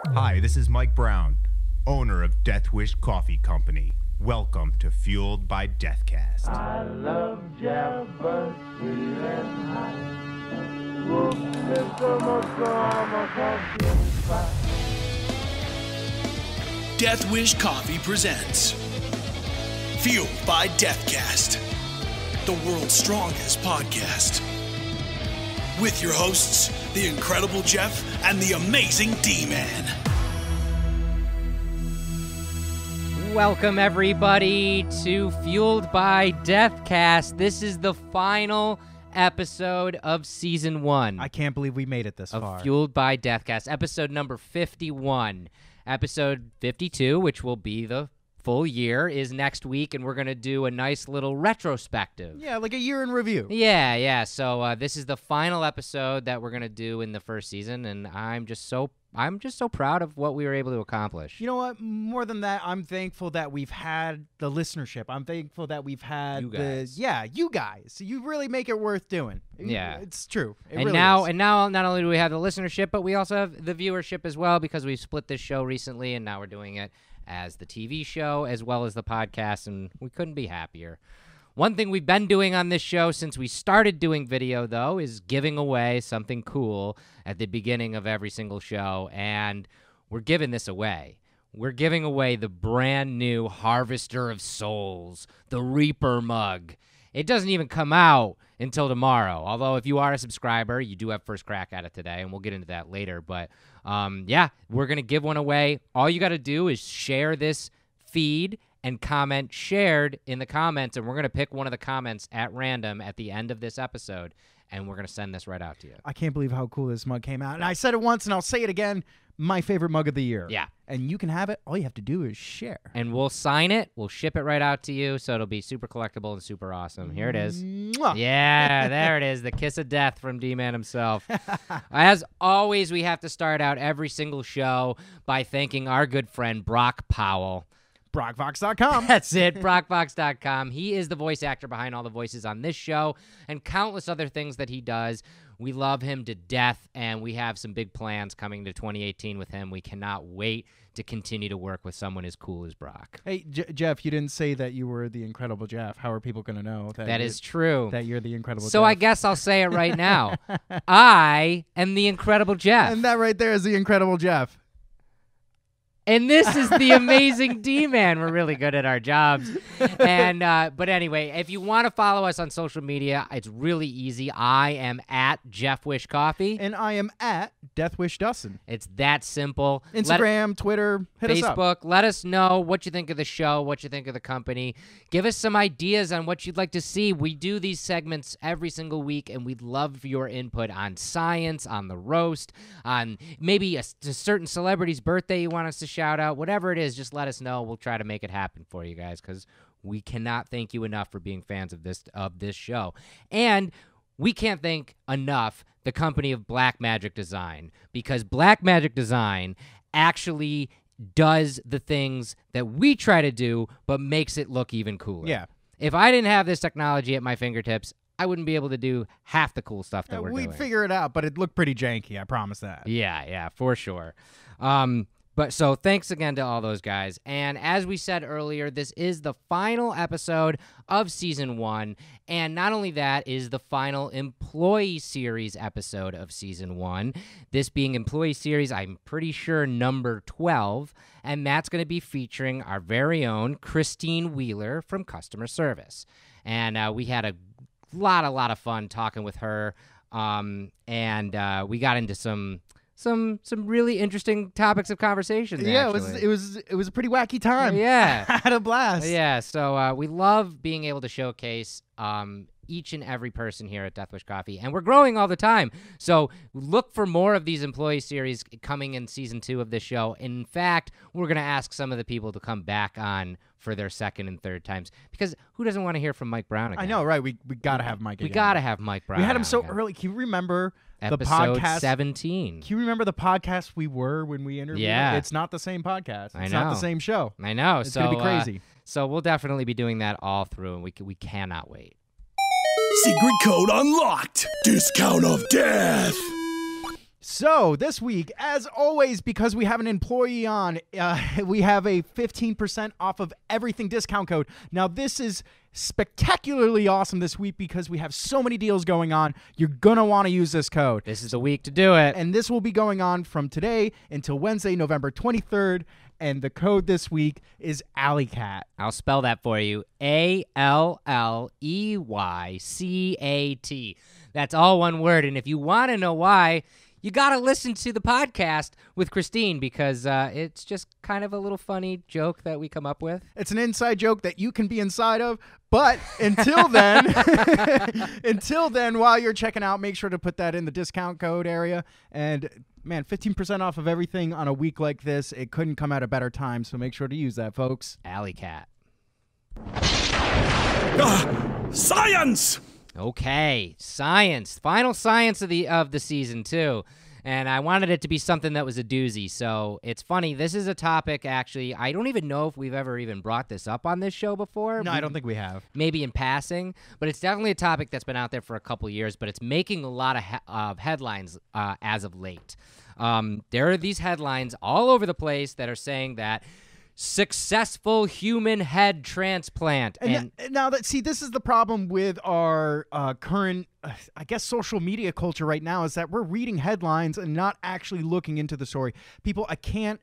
Hi, this is Mike Brown, owner of Death Wish Coffee Company. Welcome to Fueled by Deathcast. I love Jeff, but sweet and high. Whoop, Mr. Montgomery, coffee and spice. Death Wish Coffee presents Fueled by Deathcast, the world's strongest podcast. With your hosts, the incredible Jeff and the amazing D-Man. Welcome, everybody, to Fueled by Deathcast. This is the final episode of Season 1. I can't believe we made it this far. Of Fueled by Deathcast, episode number 51. Episode 52, which will be the full year, is next week, and we're going to do a nice little retrospective. Yeah, like a year in review. Yeah. So this is the final episode that we're going to do in the first season, and I'm just so proud of what we were able to accomplish. You know what? More than that, I'm thankful that we've had the listenership. I'm thankful that we've had You guys. you guys. You really make it worth doing. Yeah. It's true. It And really now, is. not only do we have the listenership, but we also have the viewership as well, because we've split this show recently, and now we're doing it as the TV show as well as the podcast, and we couldn't be happier. One thing we've been doing on this show since we started doing video, though, is giving away something cool at the beginning of every single show, and we're giving this away. We're giving away the brand new Harvester of Souls, the Reaper mug. It doesn't even come out until tomorrow, although if you are a subscriber, you do have first crack at it today, and we'll get into that later. But, yeah, we're going to give one away. All you got to do is share this feed and comment shared in the comments, and we're going to pick one of the comments at random at the end of this episode, and we're going to send this right out to you. I can't believe how cool this mug came out. And I said it once, and I'll say it again. My favorite mug of the year. Yeah. And you can have it. All you have to do is share. And we'll sign it. We'll ship it right out to you, so it'll be super collectible and super awesome. Here it is. Mwah. Yeah, there it is. The kiss of death from D-Man himself. As always, we have to start out every single show by thanking our good friend Brock Powell. BrockVox.com. That's it, BrockVox.com. He is the voice actor behind all the voices on this show and countless other things that he does. We love him to death, and we have some big plans coming to 2018 with him. We cannot wait to continue to work with someone as cool as Brock. Hey, Jeff, you didn't say that you were the Incredible Jeff. How are people going to know That is true. that you're the Incredible Jeff? So I guess I'll say it right now. I am the Incredible Jeff. And that right there is the Incredible Jeff. And this is the amazing D-Man. We're really good at our jobs. And but anyway, if you want to follow us on social media, it's really easy. I am at Jeff Wish Coffee. And I am at Deathwish Dustin. It's that simple. Instagram, Twitter, hit us up. Facebook. Let us know what you think of the show, what you think of the company. Give us some ideas on what you'd like to see. We do these segments every single week, and we'd love your input on science, on the roast, on maybe a certain celebrity's birthday you want us to shout out. Whatever it is, just let us know. We'll try to make it happen for you guys, because we cannot thank you enough for being fans of this show. And we can't thank enough the company of Black Magic Design, because Black Magic Design actually does the things that we try to do, but makes it look even cooler. Yeah. If I didn't have this technology at my fingertips, I wouldn't be able to do half the cool stuff that we're doing. We'd figure it out, but it looked pretty janky, I promise that. Yeah, for sure. But so thanks again to all those guys. And as we said earlier, this is the final episode of Season 1. And not only that, is the final Employee Series episode of Season 1. This being Employee Series, I'm pretty sure, number 12. And that's going to be featuring our very own Christine Wheeler from Customer Service. And we had a lot of fun talking with her. And we got into some really interesting topics of conversation. Yeah, actually. it was a pretty wacky time. Yeah. I had a blast. Yeah, so we love being able to showcase each and every person here at Death Wish Coffee, and we're growing all the time. So look for more of these employee series coming in Season 2 of this show. In fact, we're going to ask some of the people to come back on for their second and third times, because who doesn't want to hear from Mike Brown again? I know, right? We got to have Mike again. We got to have Mike Brown. We had him so again. early. Can you remember the Episode podcast? 17. Can you remember the podcast we were when we interviewed? Yeah. It's not the same podcast. I It's not know. the same show. I know. It's so, going to be crazy. So we'll definitely be doing that all through, and we cannot wait. Secret code unlocked. Discount of death. So this week, as always, because we have an employee on, we have a 15% off of everything discount code. Now, this is spectacularly awesome this week because we have so many deals going on. You're going to want to use this code. This is the week to do it. And this will be going on from today until Wednesday, November 23rd. And the code this week is AlleyCat. I'll spell that for you. ALLEYCAT. That's all one word. And if you want to know why, you got to listen to the podcast with Christine because it's just kind of a little funny joke that we come up with. It's an inside joke that you can be inside of. But until then, while you're checking out, make sure to put that in the discount code area. And man, 15% off of everything on a week like this. It couldn't come at a better time. So make sure to use that, folks. AlleyCat. Science! Okay, science. Final science of the season too. And I wanted it to be something that was a doozy. So it's funny. This is a topic, actually, I don't even know if we've ever even brought this up on this show before. No, I don't think we have. Maybe in passing. But it's definitely a topic that's been out there for a couple years. But it's making a lot of headlines as of late. There are these headlines all over the place that are saying that successful human head transplant. And now that this is the problem with our current, I guess, social media culture right now is that we're reading headlines and not actually looking into the story. People, I can't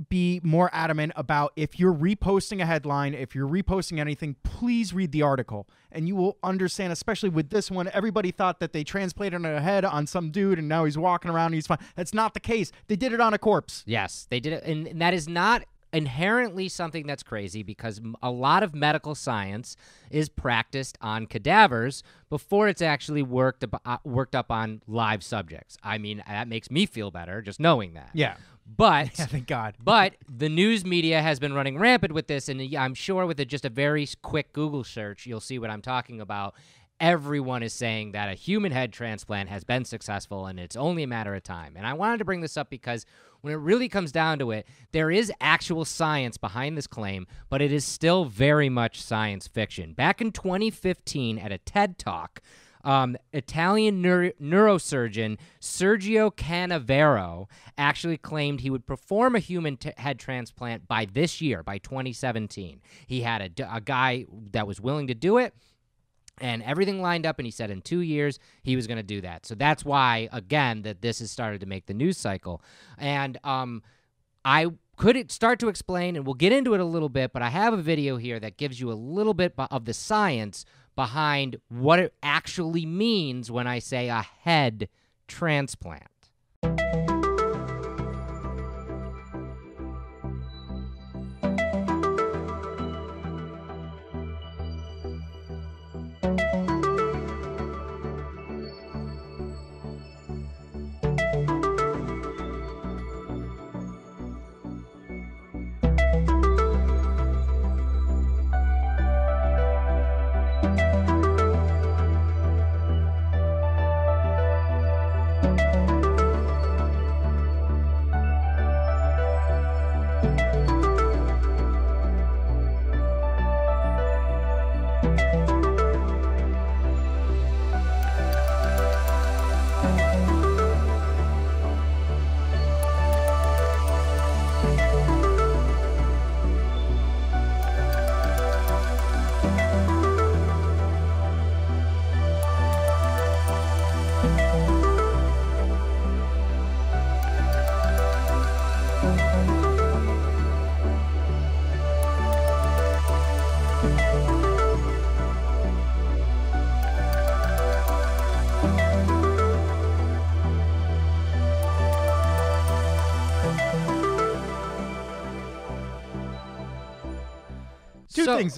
be more adamant about if you're reposting a headline, if you're reposting anything, please read the article. And you will understand, especially with this one, everybody thought that they transplanted a head on some dude and now he's walking around and he's fine. That's not the case. They did it on a corpse. Yes, they did it. And that is not inherently something that's crazy because a lot of medical science is practiced on cadavers before it's actually worked up on live subjects. I mean, that makes me feel better just knowing that. Yeah. But yeah, thank God. But the news media has been running rampant with this, and I'm sure with just a very quick Google search, you'll see what I'm talking about. Everyone is saying that a human head transplant has been successful, and it's only a matter of time. And I wanted to bring this up because when it really comes down to it, there is actual science behind this claim, but it is still very much science fiction. Back in 2015 at a TED Talk, Italian neurosurgeon Sergio Canavero actually claimed he would perform a human head transplant by this year, by 2017. He had a guy that was willing to do it, and everything lined up, and he said in 2 years he was going to do that. So that's why, again, that this has started to make the news cycle. And I could start to explain, and we'll get into it a little bit, but I have a video here that gives you a little bit of the science behind what it actually means when I say a head transplant.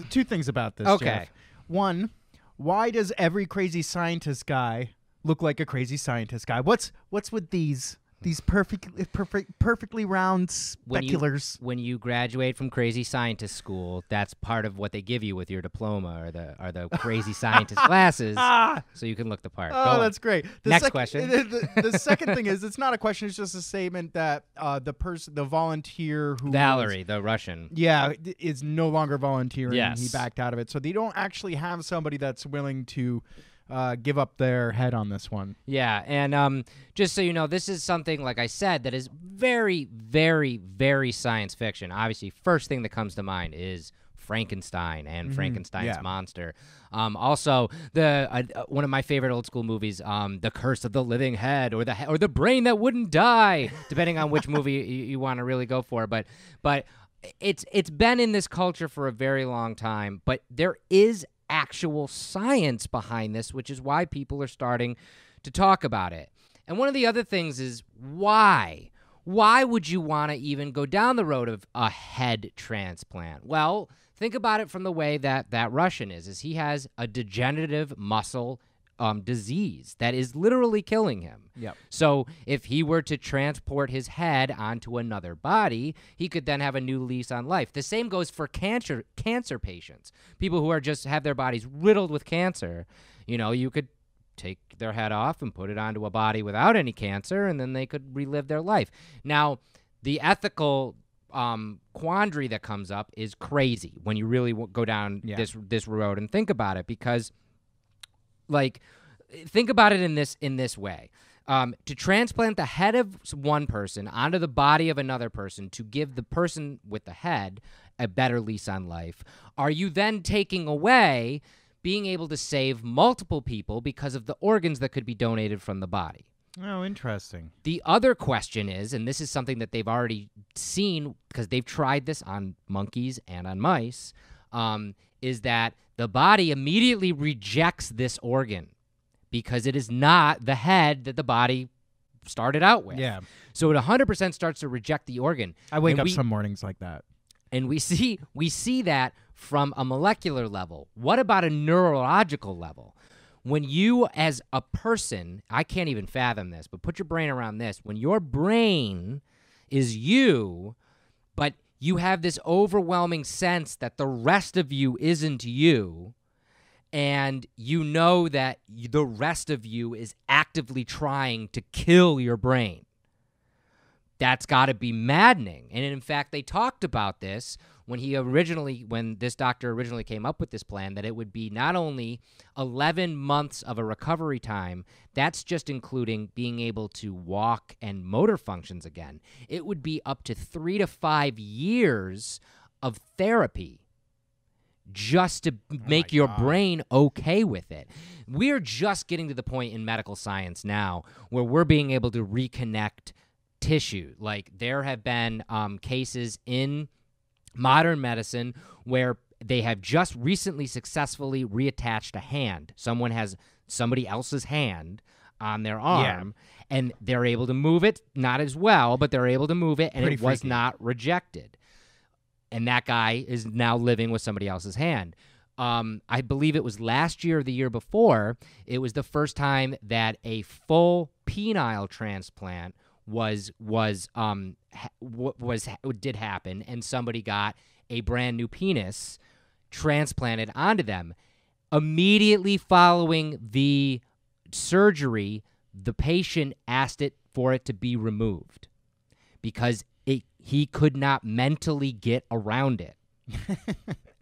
Two things about this. Okay. Jeff. One, why does every crazy scientist guy look like a crazy scientist guy? What's with these perfectly round speculars? When you graduate from crazy scientist school, that's part of what they give you with your diploma or the crazy scientist classes, so you can look the part. Oh, that's great. Next question. The second thing is, it's not a question; it's just a statement that the volunteer who Valerie, the Russian, is no longer volunteering. Yes. He backed out of it, so they don't actually have somebody that's willing to give up their head on this one. Yeah, and just so you know, this is something, like I said, that is very, very, very science fiction. Obviously, first thing that comes to mind is Frankenstein and Frankenstein's monster. Also, one of my favorite old school movies, The Curse of the Living Head, or the Brain That Wouldn't Die, depending on which movie you want to really go for. But it's been in this culture for a very long time. But there is actual science behind this, which is why people are starting to talk about it. And one of the other things is why? Why would you want to even go down the road of a head transplant? Well, think about it from the way that Russian is he has a degenerative muscle disease that is literally killing him. Yep. So if he were to transport his head onto another body, he could then have a new lease on life. The same goes for cancer patients, people who are just have their bodies riddled with cancer. You know, you could take their head off and put it onto a body without any cancer, and then they could relive their life. Now, the ethical quandary that comes up is crazy when you really go down this road and think about it, because, like, think about it in this way. To transplant the head of one person onto the body of another person to give the person with the head a better lease on life, are you then taking away being able to save multiple people because of the organs that could be donated from the body? Oh, interesting. The other question is, and this is something that they've already seen because they've tried this on monkeys and on mice, is that the body immediately rejects this organ because it is not the head that the body started out with. Yeah. So it 100% starts to reject the organ. I wake up some mornings like that. And we see that from a molecular level. What about a neurological level? When you, as a person, I can't even fathom this, but put your brain around this. When your brain is you, but you have this overwhelming sense that the rest of you isn't you, and you know that the rest of you is actively trying to kill your brain, that's got to be maddening. And in fact, they talked about this when this doctor originally came up with this plan, that it would be not only 11 months of a recovery time, that's just including being able to walk and motor functions again. It would be up to 3 to 5 years of therapy just to make your brain okay with it. We're just getting to the point in medical science now where we're being able to reconnect tissue. Like, there have been cases in modern medicine where they have just recently successfully reattached a hand. Someone has somebody else's hand on their arm, and they're able to move it, not as well, but they're able to move it, and it was not rejected. And that guy is now living with somebody else's hand. I believe it was last year or the year before, it was the first time that a full penile transplant did happen, and somebody got a brand new penis transplanted onto them. Immediately following the surgery, the patient asked for it to be removed because he could not mentally get around it.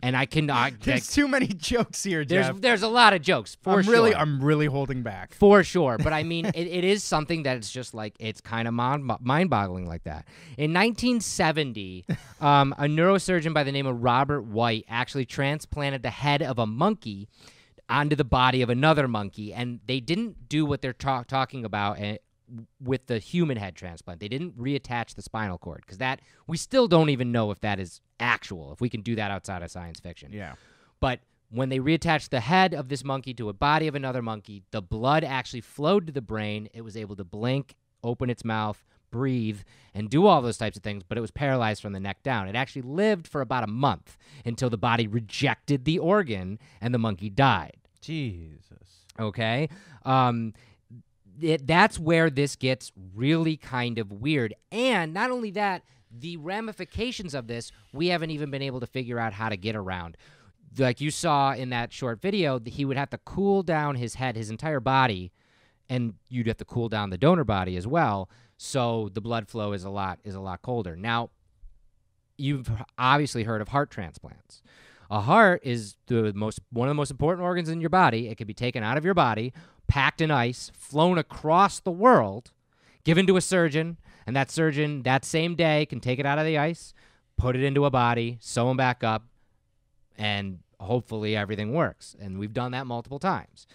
And I cannot. There's too many jokes here, Jeff. There's a lot of jokes. I'm really holding back. For sure. But I mean, it is something that it's just like, it's kind of mind-boggling like that. In 1970, a neurosurgeon by the name of Robert White actually transplanted the head of a monkey onto the body of another monkey. And they didn't do what they're talking about with the human head transplant. They didn't reattach the spinal cord, because that, we still don't even know if that is actual, if we can do that outside of science fiction. Yeah. But when they reattached the head of this monkey to a body of another monkey, the blood actually flowed to the brain. It was able to blink, open its mouth, breathe, and do all those types of things, but it was paralyzed from the neck down. It actually lived for about a month until the body rejected the organ and the monkey died. Jesus. Okay? That's where this gets really kind of weird. And not only that, the ramifications of this, we haven't even been able to figure out how to get around. Like you saw in that short video, he would have to cool down his head, his entire body, and you'd have to cool down the donor body as well, so the blood flow is a lot colder. Now, you've obviously heard of heart transplants. A heart is one of the most important organs in your body. It can be taken out of your body, packed in ice, flown across the world, given to a surgeon, and that surgeon that same day can take it out of the ice, put it into a body, sew them back up, and hopefully everything works. And we've done that multiple times.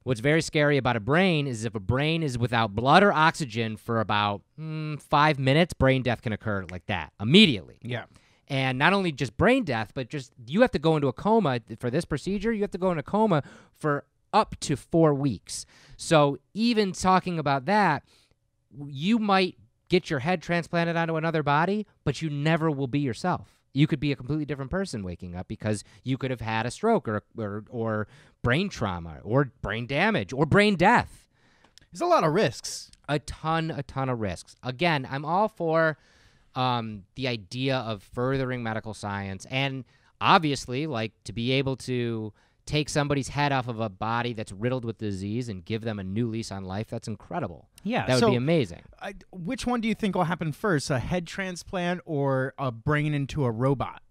What's very scary about a brain is if a brain is without blood or oxygen for about 5 minutes, brain death can occur like that immediately. Yeah. And not only just brain death, but just you have to go into a coma for this procedure. You have to go into a coma for up to 4 weeks. So even talking about that, you might get your head transplanted onto another body, but you never will be yourself. You could be a completely different person waking up because you could have had a stroke or brain trauma or brain damage or brain death. There's a lot of risks. A ton of risks. Again, I'm all for the idea of furthering medical science and obviously like to be able to take somebody's head off of a body that's riddled with disease and give them a new lease on life. That's incredible. Yeah. That would be amazing. Which one do you think will happen first, a head transplant or a brain into a robot?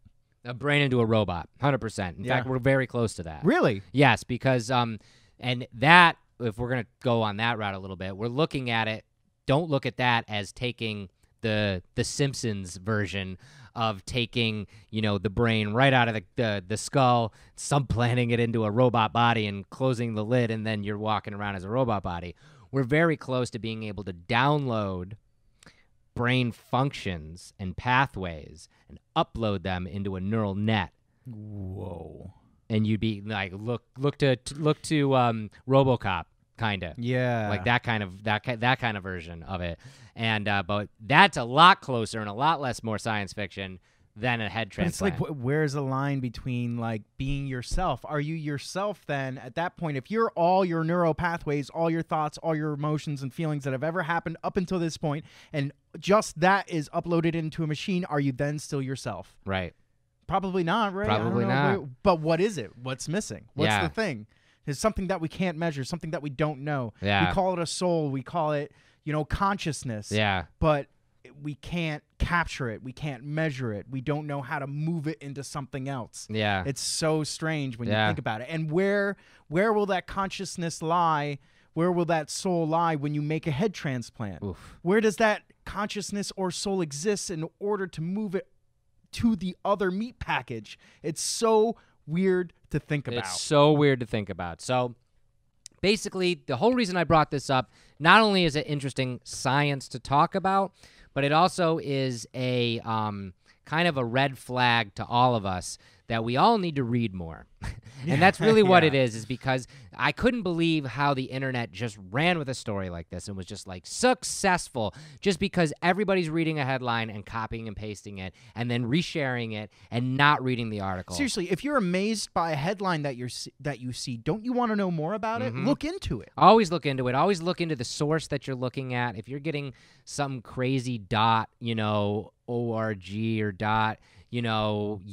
A brain into a robot, 100%. In fact, we're very close to that. Really? Yes, because and that, if we're going to go on that route a little bit, we're looking at it, don't look at that as taking the Simpsons version of taking, the brain right out of the skull, subplanting it into a robot body and closing the lid, and then you're walking around as a robot body. We're very close to being able to download brain functions and pathways and upload them into a neural net. Whoa. And you'd be like, look to RoboCop, kind of. Yeah. Like that kind of version of it. And but that's a lot closer and a lot more science fiction than a head transplant. But it's like, where's the line between like being yourself? Are you yourself then at that point? If you're all your neural pathways, all your thoughts, all your emotions and feelings that have ever happened up until this point, and just that is uploaded into a machine, are you then still yourself? Right. Probably not, right? Probably not. But what is it? What's missing? What's Yeah. the thing? It's something that we can't measure, something that we don't know. Yeah. We call it a soul. We call it, consciousness. Yeah. But we can't capture it. We can't measure it. We don't know how to move it into something else. Yeah. It's so strange when you Yeah. think about it. And where will that consciousness lie? Where will that soul lie when you make a head transplant? Oof. Where does that consciousness or soul exist in order to move it to the other meat package? It's so weird to think about. It's so weird to think about. So basically, the whole reason I brought this up, not only is it interesting science to talk about, but it also is a kind of a red flag to all of us that we all need to read more. And that's really what it is because I couldn't believe how the internet just ran with a story like this and was just like successful just because everybody's reading a headline and copying and pasting it and then resharing it and not reading the article. Seriously, if you're amazed by a headline that you see, don't you want to know more about it? Look into it. Always look into it. Always look into the source that you're looking at. If you're getting some crazy .org or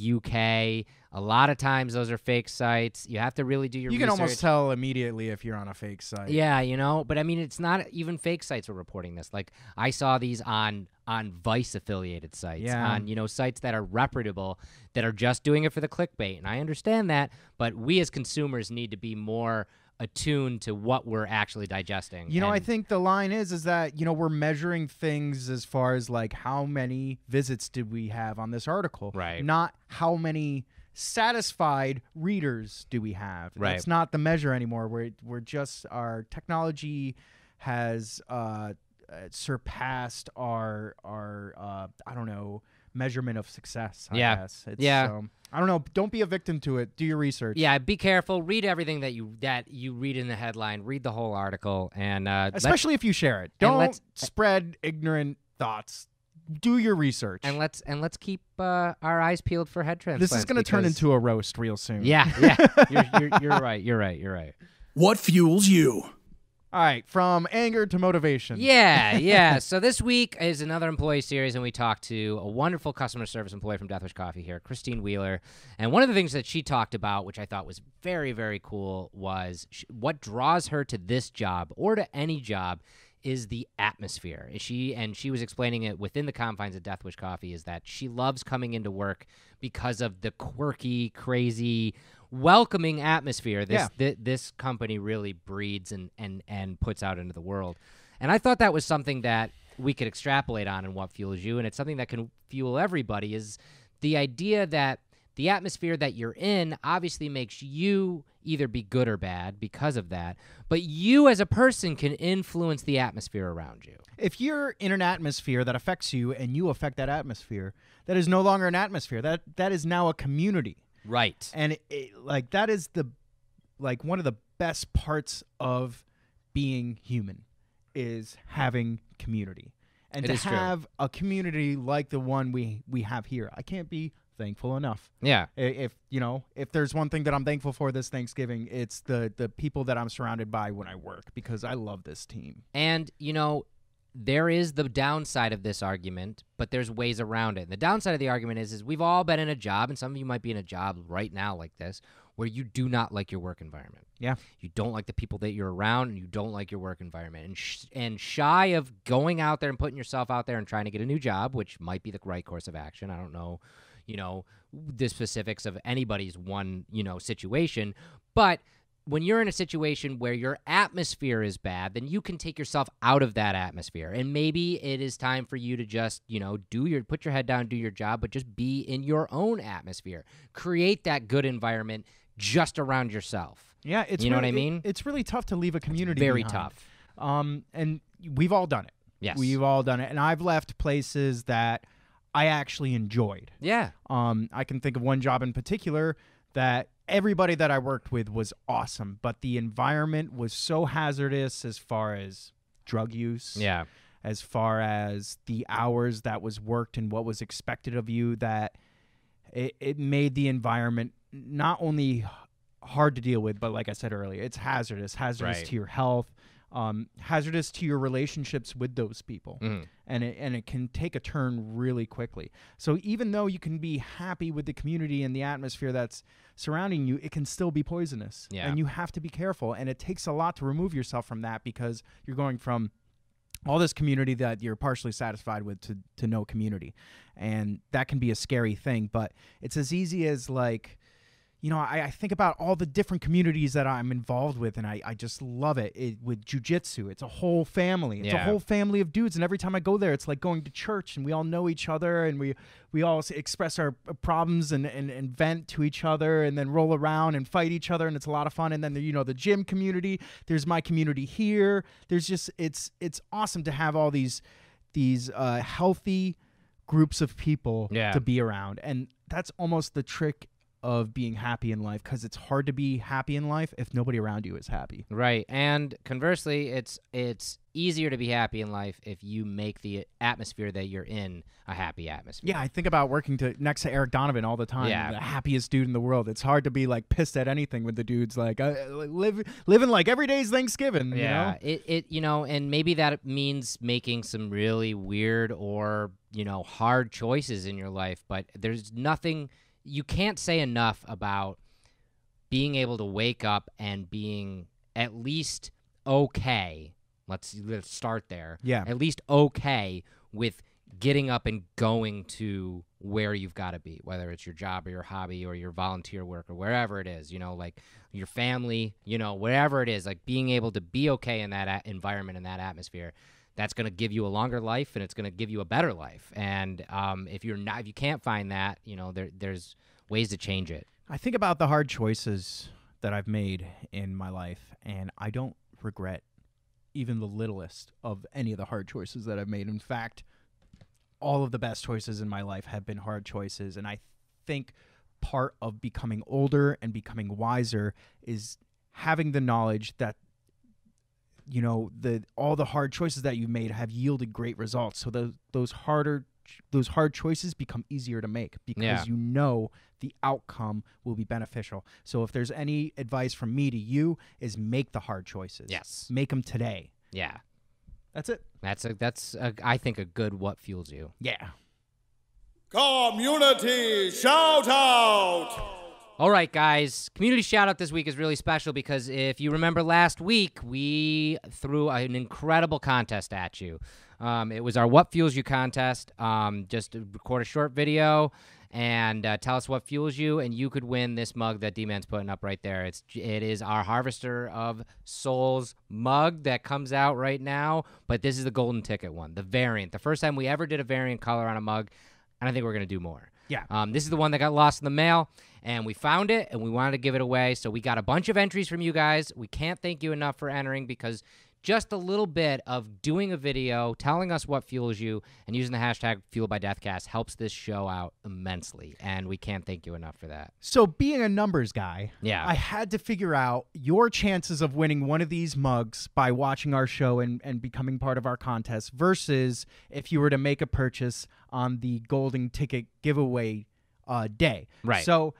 .UK, a lot of times those are fake sites. You have to really do your research. You can almost tell immediately if you're on a fake site. Yeah, but I mean, it's not even fake sites are reporting this. Like I saw these on Vice affiliated sites, on sites that are reputable, that are just doing it for the clickbait. And I understand that, but we as consumers need to be more attuned to what we're actually digesting. I think the line is that, we're measuring things as far as like how many visits did we have on this article, Right. Not how many satisfied readers do we have. Right. That's not the measure anymore. We're just, our technology has surpassed our measurement of success, I guess. I don't know. Don't be a victim to it. Do your research. Yeah, be careful. Read everything that you read in the headline. Read the whole article, and especially if you share it. Don't spread ignorant thoughts. Do your research. And let's keep our eyes peeled for head transplants. This is going to turn into a roast real soon. Yeah. You're right. You're right. What fuels you? All right, from anger to motivation. Yeah. So this week is another employee series, and we talked to a wonderful customer service employee from Death Wish Coffee here, Christine Wheeler. And one of the things that she talked about, which I thought was very, very cool, was what draws her to this job or to any job is the atmosphere. She was explaining it within the confines of Death Wish Coffee, is that she loves coming into work because of the quirky, crazy, welcoming atmosphere this company really breeds and puts out into the world. And I thought that was something that we could extrapolate on in What Fuels You, and it's something that can fuel everybody, is the idea that the atmosphere that you're in obviously makes you either be good or bad because of that, but you as a person can influence the atmosphere around you. If you're in an atmosphere that affects you and you affect that atmosphere, that is no longer an atmosphere. That is now a community. Right. And that is one of the best parts of being human is having community. And to have a community like the one we have here, I can't be thankful enough. Yeah. If there's one thing that I'm thankful for this Thanksgiving, it's the people that I'm surrounded by when I work, because I love this team. And, there is the downside of this argument, but there's ways around it. And the downside of the argument is we've all been in a job, and some of you might be in a job right now like this, where you do not like your work environment. Yeah. You don't like the people that you're around, and you don't like your work environment. And shy of going out there and putting yourself out there and trying to get a new job, which might be the right course of action. I don't know, the specifics of anybody's one, situation. But when you're in a situation where your atmosphere is bad, then you can take yourself out of that atmosphere. And maybe it is time for you to just, put your head down, do your job, but just be in your own atmosphere. Create that good environment just around yourself. Yeah, it's what I mean? It's really tough to leave a community very behind. tough. And we've all done it. Yes. We've all done it. And I've left places that I actually enjoyed. Yeah. I can think of one job in particular that everybody that I worked with was awesome, but the environment was so hazardous as far as drug use, as far as the hours that was worked and what was expected of you, that it made the environment not only hard to deal with, but like I said earlier, it's hazardous Right. to your health, hazardous to your relationships with those people. And it can take a turn really quickly. So even though you can be happy with the community and the atmosphere that's surrounding you, it can still be poisonous. Yeah. And you have to be careful. And it takes a lot to remove yourself from that, because you're going from all this community that you're partially satisfied with to no community. And that can be a scary thing. But it's as easy as I think about all the different communities that I'm involved with, and I just love it. With jiu-jitsu, it's a whole family. It's a whole family of dudes, and every time I go there, it's like going to church, and we all know each other, and we all express our problems and vent to each other, and then roll around and fight each other, and it's a lot of fun. And then, the gym community, there's my community here. There's just, it's awesome to have all these healthy groups of people to be around. And that's almost the trick of being happy in life, because it's hard to be happy in life if nobody around you is happy. Right. And conversely, it's easier to be happy in life if you make the atmosphere that you're in a happy atmosphere. Yeah, I think about working next to Eric Donovan all the time. Yeah. The happiest dude in the world. It's hard to be pissed at anything with the dudes living like every day's Thanksgiving. Yeah. You know? And maybe that means making some really weird or, hard choices in your life, but there's nothing. You can't say enough about being able to wake up and being at least okay. Let's start there. Yeah. At least okay with getting up and going to where you've got to be, whether it's your job or your hobby or your volunteer work or wherever it is, like your family, wherever it is, like being able to be okay in that environment, in that atmosphere. That's going to give you a longer life, and it's going to give you a better life. And if you can't find that, there's ways to change it. I think about the hard choices that I've made in my life, and I don't regret even the littlest of any of the hard choices that I've made. In fact, all of the best choices in my life have been hard choices, and I think part of becoming older and becoming wiser is having the knowledge that all the hard choices that you've made have yielded great results. So those hard choices become easier to make, because the outcome will be beneficial. So if there's any advice from me to you, is make the hard choices. Yes. Make them today. Yeah. That's it. That's I think a good What Fuels You. Yeah. Community shout out. All right, guys. Community shout out this week is really special because if you remember last week, we threw an incredible contest at you. It was our What Fuels You contest. Just record a short video and tell us what fuels you, and you could win this mug that D-Man's putting up right there. It is our Harvester of Souls mug that comes out right now, but this is the golden ticket one, the variant. The first time we ever did a variant color on a mug, and I think we're going to do more. Yeah. This is the one that got lost in the mail, and we found it, and we wanted to give it away, so we got a bunch of entries from you guys. We can't thank you enough for entering because just a little bit of doing a video, telling us what fuels you, and using the hashtag FueledByDeathCast helps this show out immensely, and we can't thank you enough for that. So being a numbers guy, Yeah. I had to figure out your chances of winning one of these mugs by watching our show and becoming part of our contest versus if you were to make a purchase on the golden ticket giveaway day. Right. So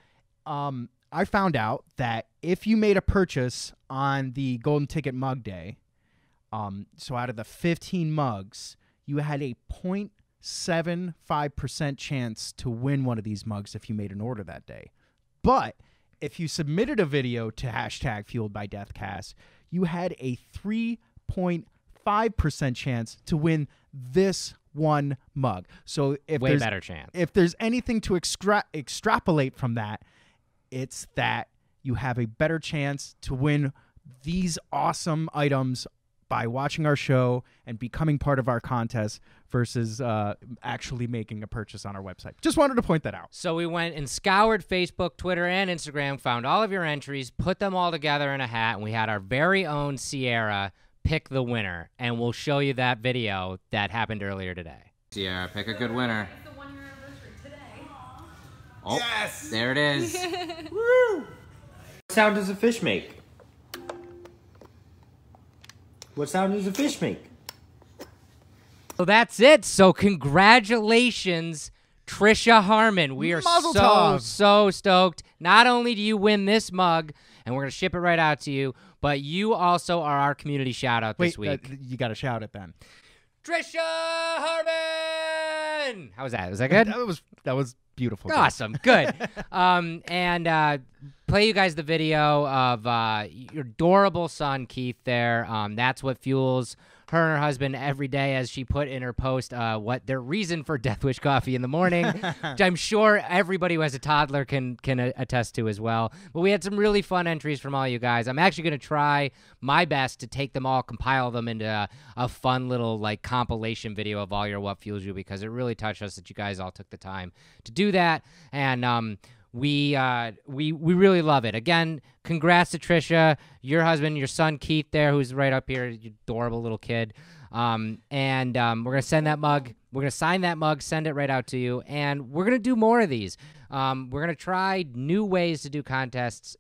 I found out that if you made a purchase on the golden ticket mug day, so out of the 15 mugs, you had a 0.75% chance to win one of these mugs if you made an order that day. But if you submitted a video to hashtag FueledByDeathCast, you had a 3.5% chance to win this one mug. So if Way there's better chance. If there's anything to extrapolate from that, it's that you have a better chance to win these awesome items by watching our show and becoming part of our contest versus actually making a purchase on our website. Just wanted to point that out. So we went and scoured Facebook, Twitter, and Instagram, found all of your entries, put them all together in a hat, and we had our very own Sierra pick the winner. And we'll show you that video that happened earlier today. Sierra, pick a good winner. It's the 1 year anniversary today. Oh, yes! There it is. Woo! What sound does a fish make? What sound does a fish make? So that's it. So congratulations, Trisha Harmon. We are Mazel tov. so stoked. Not only do you win this mug, and we're going to ship it right out to you, but you also are our community shout-out this week. You got to shout it then. Trisha Harmon! How was that? Was that good? That was beautiful. Awesome. Good. And play you guys the video of your adorable son, Keith, there. That's what fuels her and her husband every day, as she put in her post what their reason for Death Wish coffee in the morning, which I'm sure everybody who has a toddler can attest to as well. But we had some really fun entries from all you guys. I'm actually going to try my best to take them all, compile them into a fun little like compilation video of all your What Fuels You, because it really touched us that you guys all took the time to do that. And we really love it. Again, congrats to Trisha, your husband, your son Keith there, who's right up here, you adorable little kid. We're gonna send that mug. We're gonna sign that mug, send it right out to you, and we're gonna do more of these. We're gonna try new ways to do contests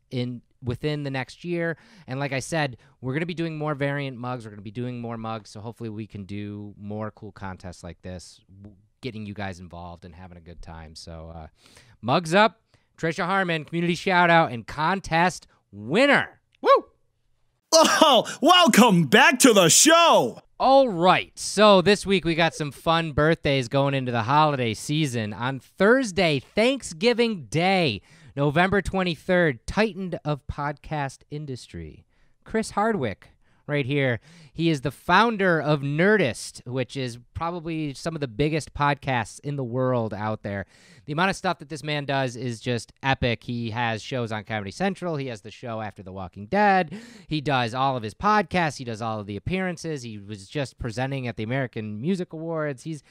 within the next year. And like I said, we're gonna be doing more variant mugs. We're gonna be doing more mugs, so hopefully we can do more cool contests like this, getting you guys involved and having a good time. So mugs up. Trisha Harmon, community shout out and contest winner. Woo! Oh, welcome back to the show. All right, so this week we got some fun birthdays going into the holiday season. On Thursday, Thanksgiving Day, November 23rd, Titan of podcast industry, Chris Hardwick. Right here. He is the founder of Nerdist, which is probably some of the biggest podcasts in the world out there. The amount of stuff that this man does is just epic. He has shows on Comedy Central. He has the show After the Walking Dead. He does all of his podcasts. He does all of the appearances. He was just presenting at the American Music Awards. He's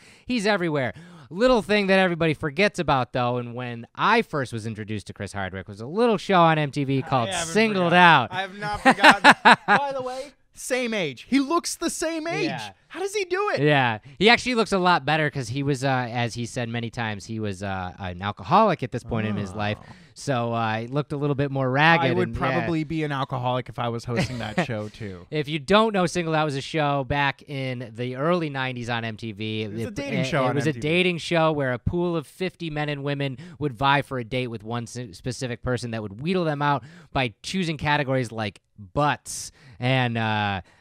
everywhere. Little thing that everybody forgets about, though, and when I first was introduced to Chris Hardwick, was a little show on MTV called Singled Out. I have not forgotten. By the way, same age. He looks the same age. Yeah. How does he do it? Yeah, he actually looks a lot better because he was, as he said many times, he was an alcoholic at this point in his life. So he looked a little bit more ragged. I would and, probably be an alcoholic if I was hosting that show, too. If you don't know, Singled Out was a show back in the early 90s on MTV. It was a dating show on It was a MTV. dating show where a pool of 50 men and women would vie for a date with one specific person that would wheedle them out by choosing categories like butts and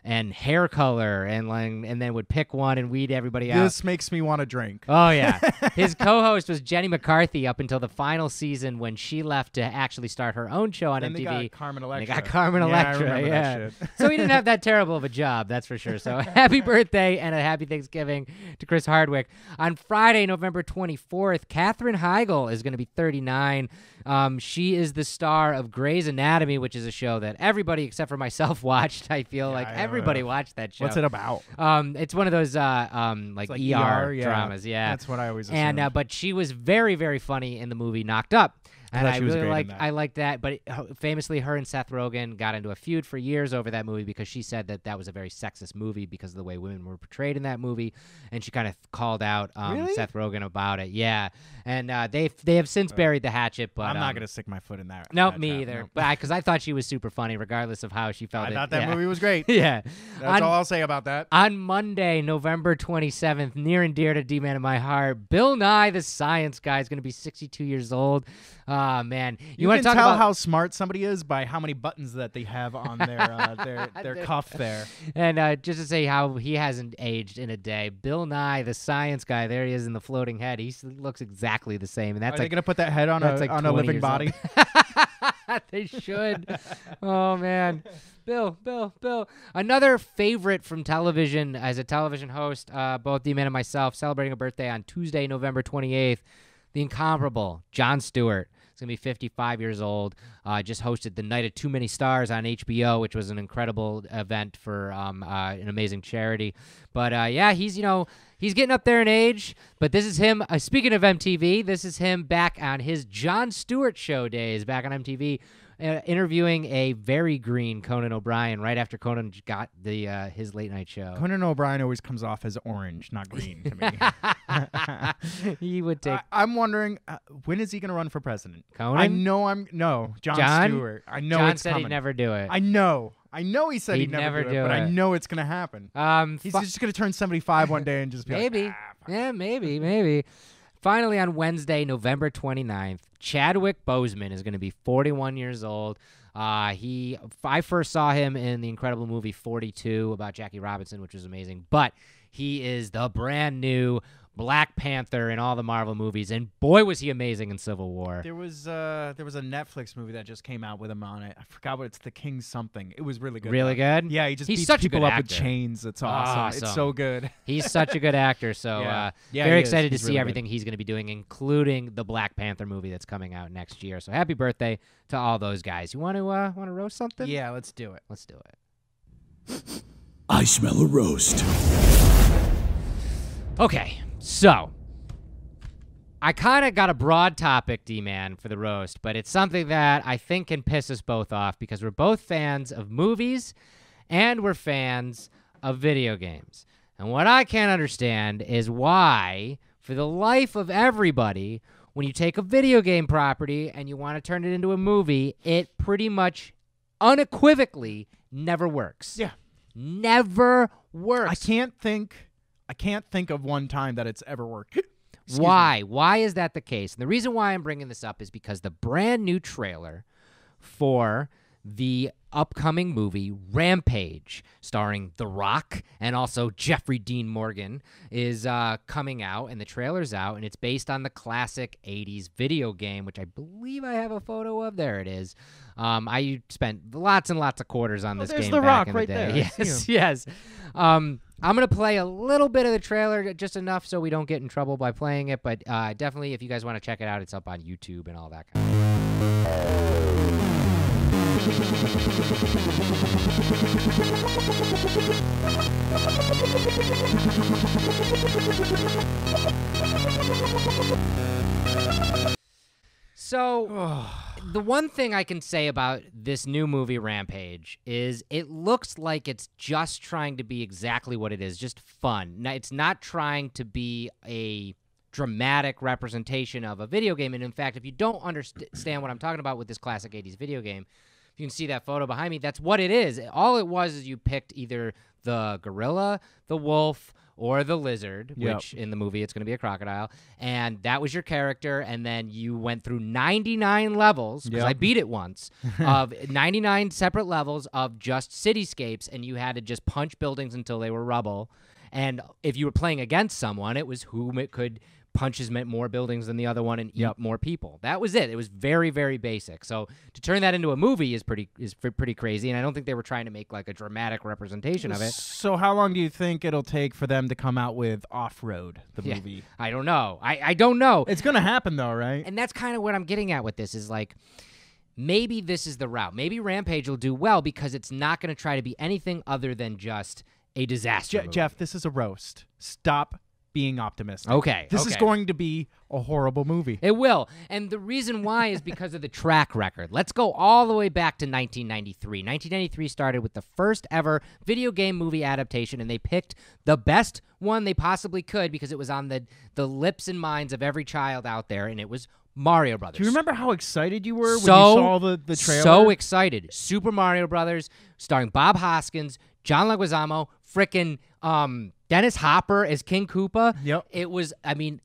and hair color and then would pick one and weed everybody out. This makes me want to drink. Oh, yeah. His co-host was Jenny McCarthy up until the final season when she left to actually start her own show on Then MTV. they got Carmen Electra. They got Carmen I Electra, remember yeah. that shit. So he didn't have that terrible of a job, that's for sure. So happy birthday and a happy Thanksgiving to Chris Hardwick. On Friday, November 24th, Katherine Heigl is going to be 39. She is the star of Grey's Anatomy, which is a show that everybody except for myself watched. I feel like everybody watched that show. What's it about? It's one of those like ER yeah. dramas. Yeah, That's what I always assumed. and but she was very, very funny in the movie Knocked Up. And thought I she was really great in liked that. I liked that, but famously, her and Seth Rogen got into a feud for years over that movie because she said that was a very sexist movie because of the way women were portrayed in that movie, and she kind of called out Really? Seth Rogen about it. Yeah, and they have since buried the hatchet, but I'm not going to stick my foot in that. No, that me trap, either. no. But because I thought she was super funny, regardless of how she felt. I thought that movie was great. Yeah, That's all I'll say about that. on Monday, November 27th, near and dear to D-Man in my heart, Bill Nye the Science Guy is going to be 62 years old. Ah, man. You want can to talk tell about how smart somebody is by how many buttons that they have on their cuff there. And just to say how he hasn't aged in a day, Bill Nye the Science Guy, there he is in the floating head. He looks exactly the same, and Are that's they like going to put that head on that's like a 20 living years body? old. They should. Oh, man. Bill. Another favorite from television as a television host, both D-Man and myself, celebrating a birthday on Tuesday, November 28th. The incomparable Jon Stewart. He's going to be 55 years old. Just hosted the Night of Too Many Stars on HBO, which was an incredible event for an amazing charity. But, yeah, he's getting up there in age. But this is him. Speaking of MTV, this is him back on his Jon Stewart show days back on MTV. Interviewing a very green Conan O'Brien right after Conan got his late night show. Conan O'Brien always comes off as orange, not green to me. He would take I'm wondering, when is he going to run for president? Conan? I know Jon Stewart. I know John it's said coming. he'd never do it. I know he said he'd never do it, but I it. know it's going to happen. He's just going to turn 75 one day and just be maybe. like, Yeah, maybe. Finally, on Wednesday, November 29th, Chadwick Boseman is going to be 41 years old. I first saw him in the incredible movie 42 about Jackie Robinson, which was amazing. But he is the brand new Black Panther in all the Marvel movies, and boy, was he amazing in Civil War. There was a Netflix movie that just came out with him on it. I forgot what it's The King something. It was really good. Really though. good? Yeah, he just He's beats such a people good up with actor. chains. It's awesome. It's so good. He's such a good actor, so Yeah, very he is. excited to He's see really good. everything he's going to be doing, including the Black Panther movie that's coming out next year. So happy birthday to all those guys. You want to roast something? Yeah, let's do it. Let's do it. I smell a roast. Okay, so I kind of got a broad topic, D-Man, for the roast, but it's something that I think can piss us both off because we're both fans of movies and we're fans of video games. And what I can't understand is why, for the life of everybody, when you take a video game property and you want to turn it into a movie, it pretty much unequivocally never works. Yeah. Never works. I can't think of one time that it's ever worked. Excuse Why? me. Why is that the case? And the reason why I'm bringing this up is because the brand new trailer for the upcoming movie Rampage, starring The Rock and also Jeffrey Dean Morgan, is coming out, and the trailer's out, and it's based on the classic 80s video game, which I believe I have a photo of. There it is. I spent lots and lots of quarters on this there's game The back Rock in right the day. there. I see Yes. I'm going to play a little bit of the trailer, just enough so we don't get in trouble by playing it, but definitely if you guys want to check it out, it's up on YouTube and all that kind of stuff. So, the one thing I can say about this new movie, Rampage, is it looks like it's just trying to be exactly what it is, just fun. Now, it's not trying to be a dramatic representation of a video game. And in fact, if you don't understand what I'm talking about with this classic 80s video game, if you can see that photo behind me, that's what it is. All it was is you picked either the gorilla, the wolf, or the lizard, Yep. which in the movie it's going to be a crocodile, and that was your character, and then you went through 99 levels, because I Yep. beat it once, of 99 separate levels of just cityscapes, and you had to just punch buildings until they were rubble. And if you were playing against someone, it was whom it could punch as more buildings than the other one and eat more people. That was it. It was very, very basic. So to turn that into a movie is pretty crazy, and I don't think they were trying to make like a dramatic representation of it. So how long do you think it'll take for them to come out with Off-Road, the movie? I don't know. I don't know. It's going to happen, though, right? And that's kind of what I'm getting at with this is like, maybe this is the route. Maybe Rampage will do well because it's not going to try to be anything other than just a disaster movie. Jeff, this is a roast. Stop being optimistic. Okay. This is going to be a horrible movie. It will. And the reason why is because of the track record. Let's go all the way back to 1993. 1993 started with the first ever video game movie adaptation, and they picked the best one they possibly could because it was on the lips and minds of every child out there, and it was Mario Brothers. Do you remember how excited you were when you saw the trailer? So excited. Super Mario Brothers, starring Bob Hoskins, John Leguizamo, frickin' Dennis Hopper as King Koopa. Yep. It was, I mean,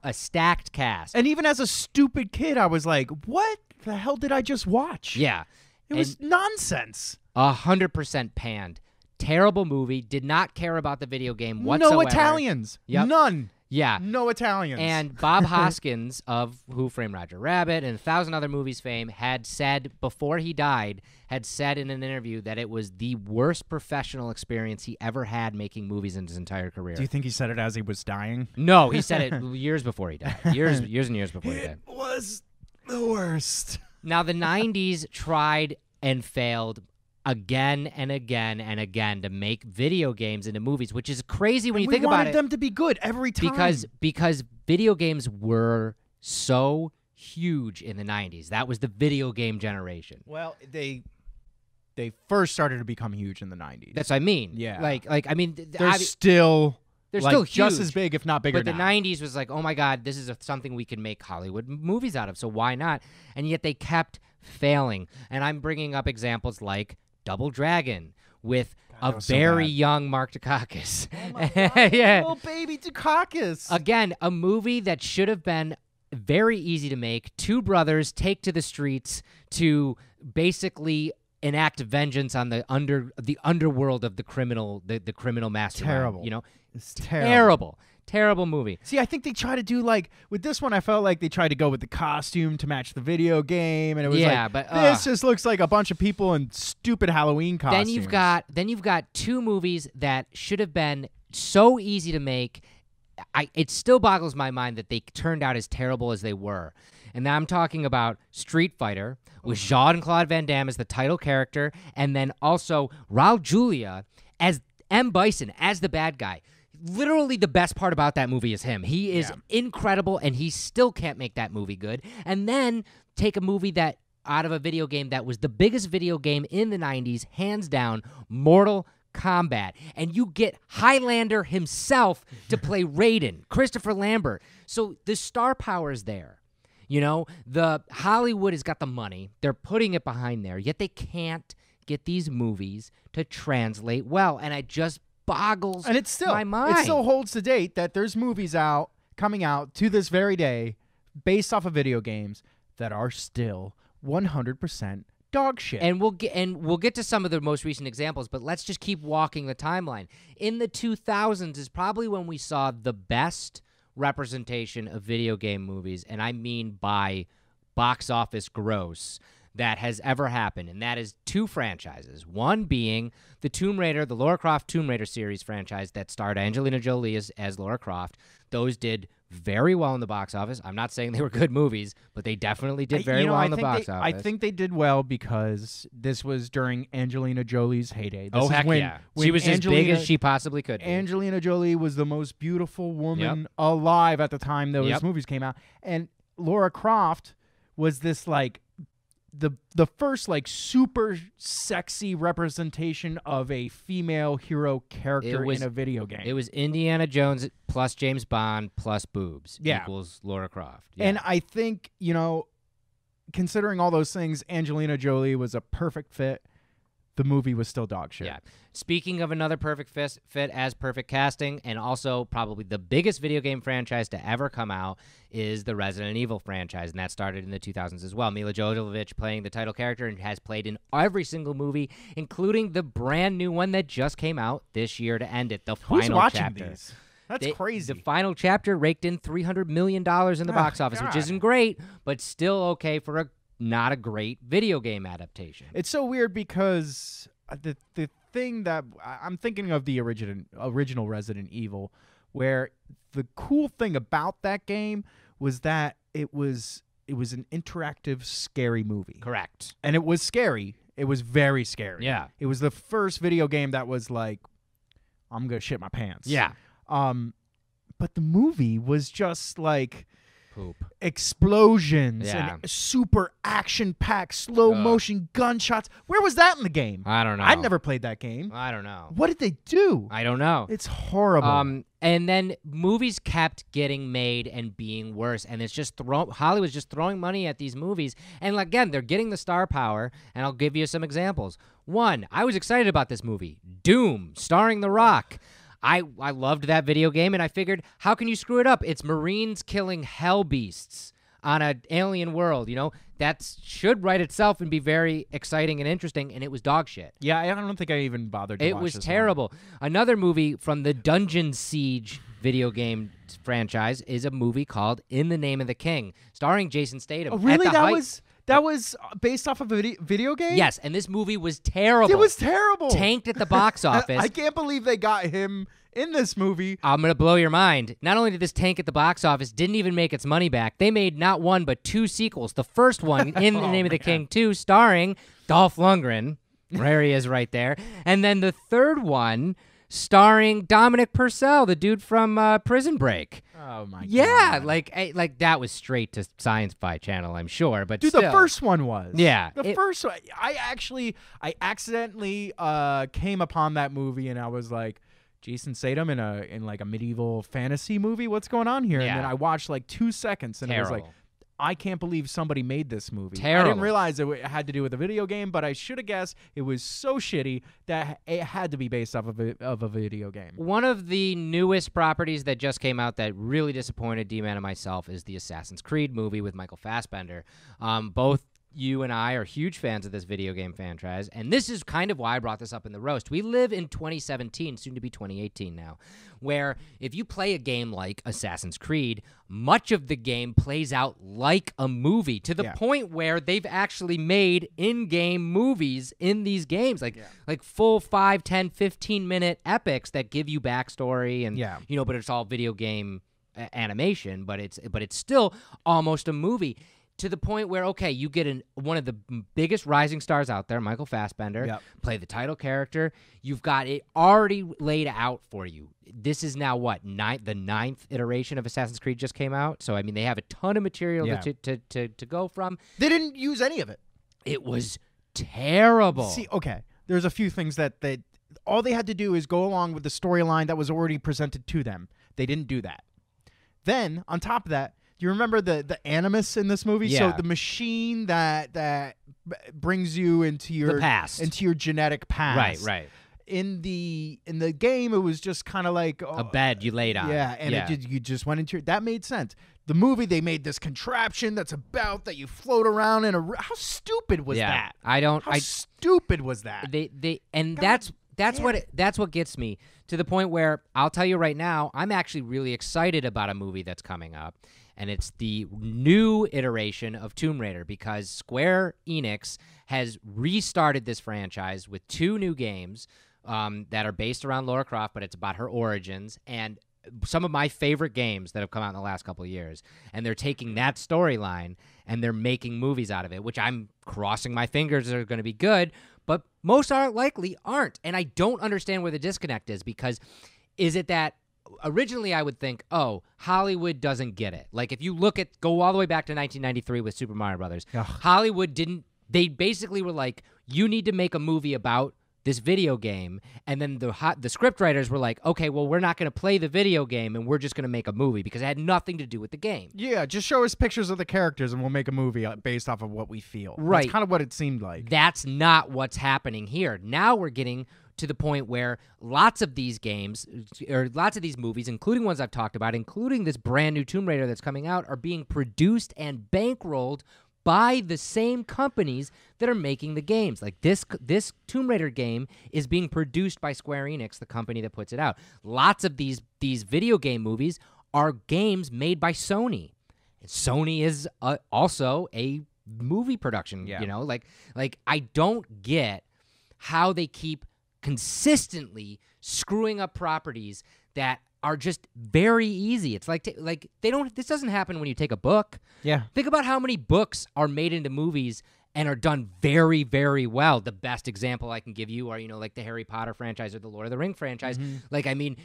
a stacked cast. And even as a stupid kid, I was like, what the hell did I just watch? Yeah. It was nonsense. 100% panned. Terrible movie. Did not care about the video game whatsoever. No Italians. Yep. None. Yeah. No Italians. And Bob Hoskins of Who Framed Roger Rabbit and 1,000 other movies fame had said before he died, had said in an interview that it was the worst professional experience he ever had making movies in his entire career. Do you think he said it as he was dying? No, he said it years before he died. Years and years before he died. It was the worst. Now, the 90s tried and failed again and again and again to make video games into movies, which is crazy when you think about it. We wanted them to be good every time. Because video games were so huge in the 90s. That was the video game generation. Well, they first started to become huge in the 90s. That's what I mean. Yeah. Like I mean, they're still huge. Just as big, if not bigger. But the 90s was like, oh my God, this is something we can make Hollywood movies out of. So why not? And yet they kept failing. And I'm bringing up examples like Double Dragon with a very young Mark Dacascos. Oh my God, yeah. little baby Dukakis. Again, a movie that should have been very easy to make. Two brothers take to the streets to basically enact vengeance on the underworld of the criminal mastermind. Terrible. You know, It's terrible. Terrible movie. See, I think they try to do with this one. I felt like they tried to go with the costume to match the video game, and it was but this just looks like a bunch of people in stupid Halloween costumes. Then you've got two movies that should have been so easy to make. It still boggles my mind that they turned out as terrible as they were. And now I'm talking about Street Fighter with Jean-Claude Van Damme as the title character, and then also Raul Julia as M. Bison as the bad guy. Literally the best part about that movie is him. He is incredible, and he still can't make that movie good. And then take a movie that out of a video game that was the biggest video game in the 90s, hands down, Mortal Kombat. And you get Highlander himself to play Raiden, Christopher Lambert. So the star power is there. You know, the Hollywood has got the money. They're putting it behind there, yet they can't get these movies to translate well. And I just boggles and it's still my mind. It still holds to date that there's movies coming out to this very day based off of video games that are still 100% dog shit. And we'll get to some of the most recent examples, but let's just keep walking the timeline. In the 2000s is probably when we saw the best representation of video game movies, and I mean by box office gross, that has ever happened, and that is two franchises. One being the Tomb Raider, the Lara Croft Tomb Raider series franchise that starred Angelina Jolie as Lara Croft. Those did very well in the box office. I'm not saying they were good movies, but they definitely did very well in the box office. I think they did well because this was during Angelina Jolie's heyday. Oh, heck yeah. She was as big as she possibly could be. Angelina Jolie was the most beautiful woman alive at the time those movies came out. And Lara Croft was this the first super sexy representation of a female hero character in a video game. It was Indiana Jones plus James Bond plus boobs equals Lara Croft. Yeah. And I think, considering all those things, Angelina Jolie was a perfect fit the movie was still dog shit. Yeah. Speaking of another perfect fit as perfect casting, and also probably the biggest video game franchise to ever come out is the Resident Evil franchise, and that started in the 2000s as well. Mila Jovovich playing the title character and has played in every single movie, including the brand new one that just came out this year to end it, the Who's final watching chapter. these? That's crazy. The final chapter raked in $300 million in the box office, which God. isn't great, but still okay for not a great video game adaptation. It's so weird because the thing that I'm thinking of the original Resident Evil, where the cool thing about that game was that it was an interactive, scary movie. Correct. And it was scary. It was very scary. Yeah. It was the first video game that was like, I'm gonna shit my pants. Yeah. But the movie was just like Poop. explosions Yeah. and super action-packed, slow-motion gunshots. Where was that in the game? I don't know. I'd never played that game. I don't know. What did they do? I don't know. It's horrible. And then movies kept getting made and being worse, and it's just Hollywood's just throwing money at these movies. And again, they're getting the star power, and I'll give you some examples. One, I was excited about this movie, Doom, starring The Rock. I loved that video game, and I figured, how can you screw it up? It's Marines killing hell beasts on an alien world, That should write itself and be very exciting and interesting, and it was dog shit. Yeah, I don't think I even bothered to watch It was this terrible. Another movie from the Dungeon Siege video game franchise is a movie called In the Name of the King, starring Jason Statham. one. Oh, really? At the That was based off of a video game? Yes, and this movie was terrible. It was terrible. Tanked at the box office. I can't believe they got him in this movie. I'm going to blow your mind. Not only did this tank at the box office, didn't even make its money back. They made not one, but two sequels. The first one, In the Name of the King 2, starring Dolph Lundgren. There he is right there. And then the third one, starring Dominic Purcell, the dude from Prison Break. Oh, my God. Yeah, like that was straight to Sci-Fi Channel, I'm sure. But Dude, still. the first one was. Yeah, The first one. I accidentally came upon that movie, and I was like, Jason Statham in like a medieval fantasy movie? What's going on here? Yeah. And then I watched like 2 seconds, and I was like, Terrible. I can't believe somebody made this movie. I Terrible. didn't realize it had to do with a video game, but I should have guessed it was so shitty that it had to be based off of a video game. One of the newest properties that just came out that really disappointed D-Man and myself is the Assassin's Creed movie with Michael Fassbender. Both you and I are huge fans of this video game franchise, and this is kind of why I brought this up in the roast. We live in 2017, soon to be 2018 now, where if you play a game like Assassin's Creed, much of the game plays out like a movie to the point where they've actually made in-game movies in these games, like full 5, 10, 15-minute epics that give you backstory and but it's all video game animation, but it's still almost a movie. To the point where, okay, you get one of the biggest rising stars out there, Michael Fassbender, play the title character. You've got it already laid out for you. This is now what, the ninth iteration of Assassin's Creed just came out. So, I mean, they have a ton of material to go from. They didn't use any of it. It was terrible. See, okay, there's a few things that all they had to do is go along with the storyline that was already presented to them. They didn't do that. Then, on top of that, do you remember the animus in this movie? Yeah. So the machine that brings you into your past, into your genetic past. Right. In the game, it was just kind of like a bed you laid on. Yeah, and you just went into that made sense. The movie, they made this contraption that's a belt that you float around in a. How stupid was that? How stupid was that? That's what gets me to the point where I'll tell you right now, I'm actually really excited about a movie that's coming up. And it's the new iteration of Tomb Raider because Square Enix has restarted this franchise with 2 new games that are based around Lara Croft, but it's about her origins. And some of my favorite games that have come out in the last couple of years. And they're taking that storyline and they're making movies out of it, which I'm crossing my fingers are going to be good, but most aren't. And I don't understand where the disconnect is because is it that originally I would think, oh, Hollywood doesn't get it. Like if you go all the way back to 1993 with Super Mario Brothers, Hollywood didn't, they basically were like, you need to make a movie about this video game, and then the script writers were like, okay, well, we're not going to play the video game, and we're just going to make a movie because it had nothing to do with the game. Yeah, just show us pictures of the characters, and we'll make a movie based off of what we feel. Right. That's kind of what it seemed like. That's not what's happening here. Now we're getting to the point where lots of these games, or lots of these movies, including ones I've talked about, including this brand new Tomb Raider that's coming out, are being produced and bankrolled by the same companies that are making the games. Like this Tomb Raider game is being produced by Square Enix, the company that puts it out. Lots of these video game movies are games made by Sony. And Sony is also a movie production, you know? Like I don't get how they keep consistently screwing up properties that are just very easy. It's like they don't. This doesn't happen when you take a book. Yeah. Think about how many books are made into movies and are done very, very well. The best example I can give you are, like the Harry Potter franchise or the Lord of the Rings franchise. Like, I mean,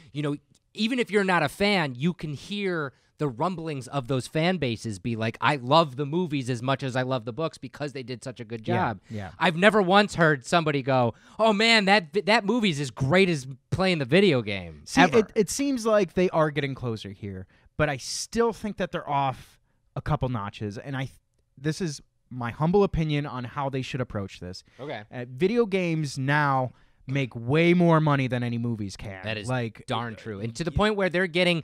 even if you're not a fan, you can hear the rumblings of those fan bases be like, I love the movies as much as I love the books because they did such a good job. Yeah. I've never once heard somebody go, oh man, that movie's as great as playing the video game. See, ever. it seems like they are getting closer here, but I still think that they're off a couple notches, and this is my humble opinion on how they should approach this. Okay. Video games now make way more money than any movies can. That is like darn true. And to the point where they're getting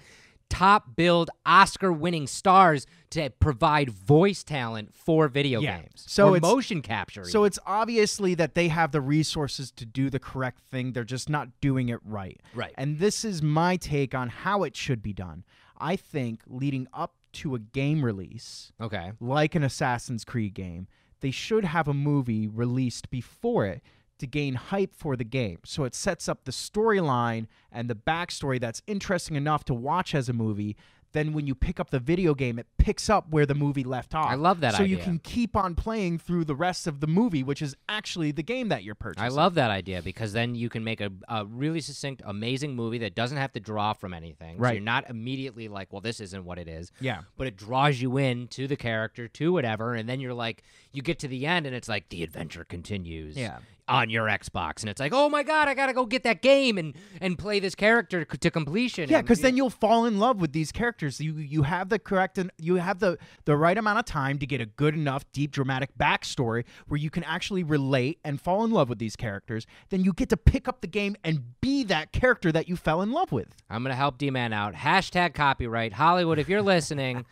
top-billed, Oscar-winning stars to provide voice talent for video games. So or it's motion capture. So it's obviously that they have the resources to do the correct thing. They're just not doing it right. Right. And this is my take on how it should be done. I think leading up to a game release, okay, like an Assassin's Creed game, they should have a movie released before it to gain hype for the game. So it sets up the storyline and the backstory that's interesting enough to watch as a movie. Then when you pick up the video game, it picks up where the movie left off. I love that so idea. So you can keep on playing through the rest of the movie, which is actually the game that you're purchasing. I love that idea because then you can make a really succinct, amazing movie that doesn't have to draw from anything. Right. So you're not immediately like, well, this isn't what it is. Yeah. But it draws you in to the character, to whatever, and then you're like, you get to the end and it's like, the adventure continues. Yeah. On your Xbox, and it's like, oh my god, I gotta go get that game and play this character to completion. Yeah, because then you'll fall in love with these characters. You have the correct and you have the right amount of time to get a good enough, deep, dramatic backstory where you can actually relate and fall in love with these characters. Then you get to pick up the game and be that character that you fell in love with. I'm gonna help D-Man out. # copyright Hollywood. If you're listening,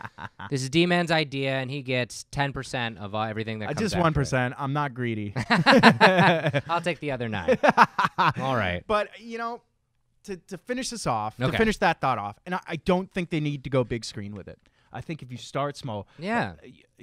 this is D-Man's idea, and he gets 10% of everything that comes. Just 1%. I'm not greedy. I'll take the other 9. All right. But, to finish this off, to Okay. finish that thought off, and I don't think they need to go big screen with it. I think if you start small,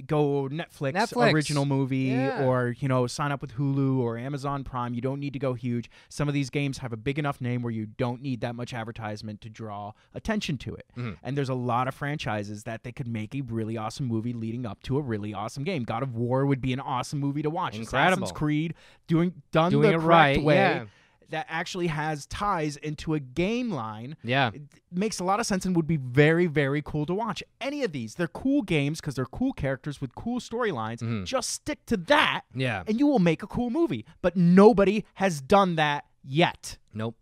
go Netflix original movie, or sign up with Hulu or Amazon Prime. You don't need to go huge. Some of these games have a big enough name where you don't need that much advertisement to draw attention to it. And there's a lot of franchises that they could make a really awesome movie leading up to a really awesome game. God of War would be an awesome movie to watch. Incredible. Assassin's Creed doing it the correct right, way. yeah. That actually has ties into a game line. Yeah. It makes a lot of sense and would be very, very cool to watch. Any of these, they're cool games because they're cool characters with cool storylines. Just stick to that, and you will make a cool movie. But nobody has done that yet. Nope.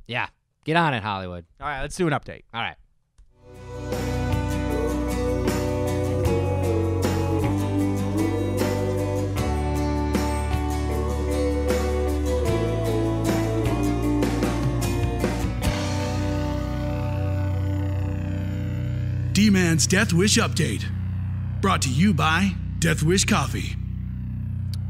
Yeah. Get on it, Hollywood. All right, let's do an update. All right. D-Man's Death Wish Update. Brought to you by Death Wish Coffee.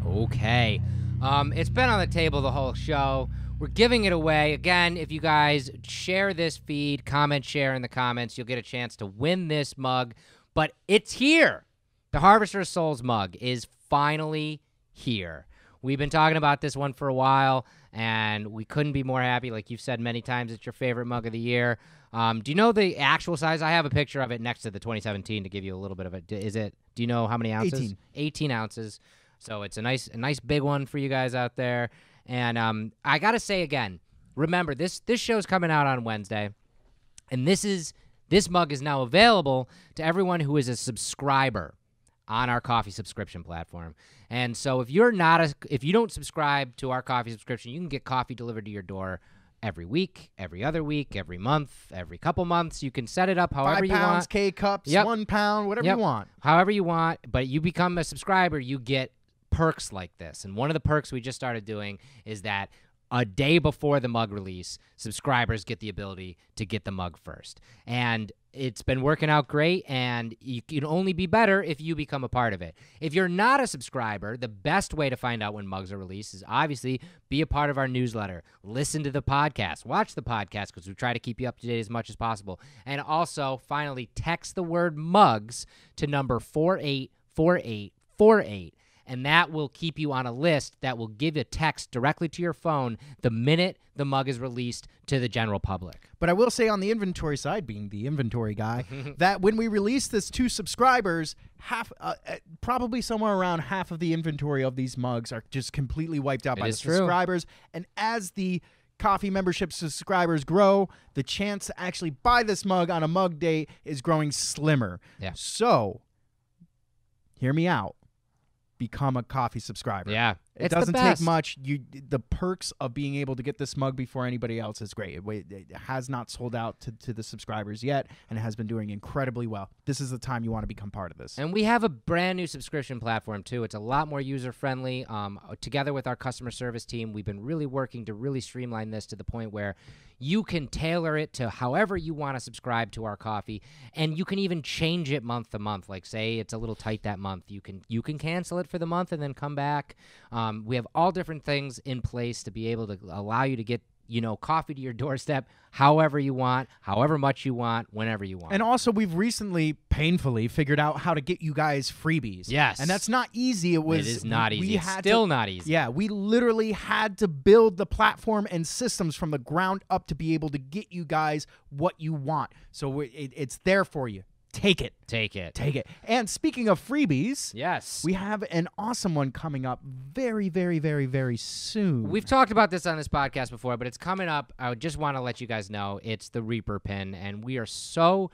Okay. It's been on the table the whole show. We're giving it away. Again, if you guys share this feed, comment, share in the comments, you'll get a chance to win this mug. But it's here. The Harvester of Souls mug is finally here. We've been talking about this one for a while, and we couldn't be more happy. Like you've said many times, it's your favorite mug of the year. Do you know the actual size? I have a picture of it next to the 2017 to give you a little bit of it. Do you know how many ounces? 18. 18 ounces. So it's a nice big one for you guys out there. And I got to say again, remember, this show's coming out on Wednesday, and this mug is now available to everyone who is a subscriber on our coffee subscription platform. And so if you don't subscribe to our coffee subscription, you can get coffee delivered to your door every week, every other week, every month, every couple months. You can set it up however 5 you pounds, want. K-cups, Yep. 1 pound, whatever Yep. you want. However you want, but you become a subscriber, you get perks like this. And one of the perks we just started doing is that a day before the mug release, subscribers get the ability to get the mug first. And it's been working out great, and you can only be better if you become a part of it. If you're not a subscriber, the best way to find out when mugs are released is obviously be a part of our newsletter, listen to the podcast, watch the podcast, because we try to keep you up to date as much as possible. And also, finally, text the word mugs to number 484848. And that will keep you on a list that will give a text directly to your phone the minute the mug is released to the general public. But I will say on the inventory side, being the inventory guy, that when we release this to subscribers, probably somewhere around half of the inventory of these mugs are just completely wiped out by the is true. subscribers. And as the coffee membership subscribers grow, the chance to actually buy this mug on a mug day is growing slimmer. Yeah. So, hear me out. Become a coffee subscriber. Yeah. It It's the doesn't take best. much. The perks of being able to get this mug before anybody else is great. It has not sold out to the subscribers yet, and it has been doing incredibly well. This is the time you want to become part of this. And we have a brand new subscription platform, too. It's a lot more user-friendly. Together with our customer service team, we've been really working to really streamline this to the point where you can tailor it to however you want to subscribe to our coffee, and you can even change it month to month. Like, say it's a little tight that month, you can cancel it for the month and then come back. We have all different things in place to be able to allow you to get coffee to your doorstep however you want, however much you want, whenever you want. And also, we've recently painfully figured out how to get you guys freebies. Yes. And that's not easy. It is not easy. We It's had still to- not easy. Yeah, we literally had to build the platform and systems from the ground up to be able to get you guys what you want. So it's there for you. Take it. Take it. Take it. And speaking of freebies, Yes. we have an awesome one coming up very, very, very, very soon. We've talked about this on this podcast before, but it's coming up. I just want to let you guys know it's the Reaper pin, and we are so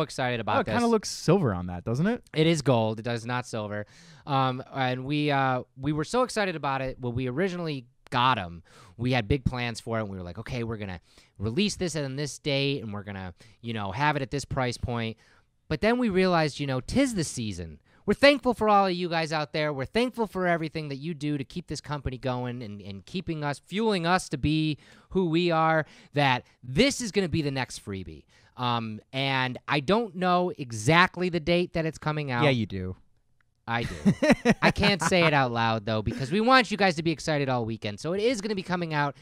excited about it this. kind of looks silver on that, doesn't it? It is gold. It does not silver. And we were so excited about it when we originally got them. We had big plans for it, and we were like, okay, we're going to release this on this date, and we're going to, have it at this price point. But then we realized, 'tis the season. We're thankful for all of you guys out there. We're thankful for everything that you do to keep this company going and keeping us, fueling us to be who we are, that this is going to be the next freebie. And I don't know exactly the date that it's coming out. Yeah, you do. I do. I can't say it out loud, though, because we want you guys to be excited all weekend. So it is going to be coming out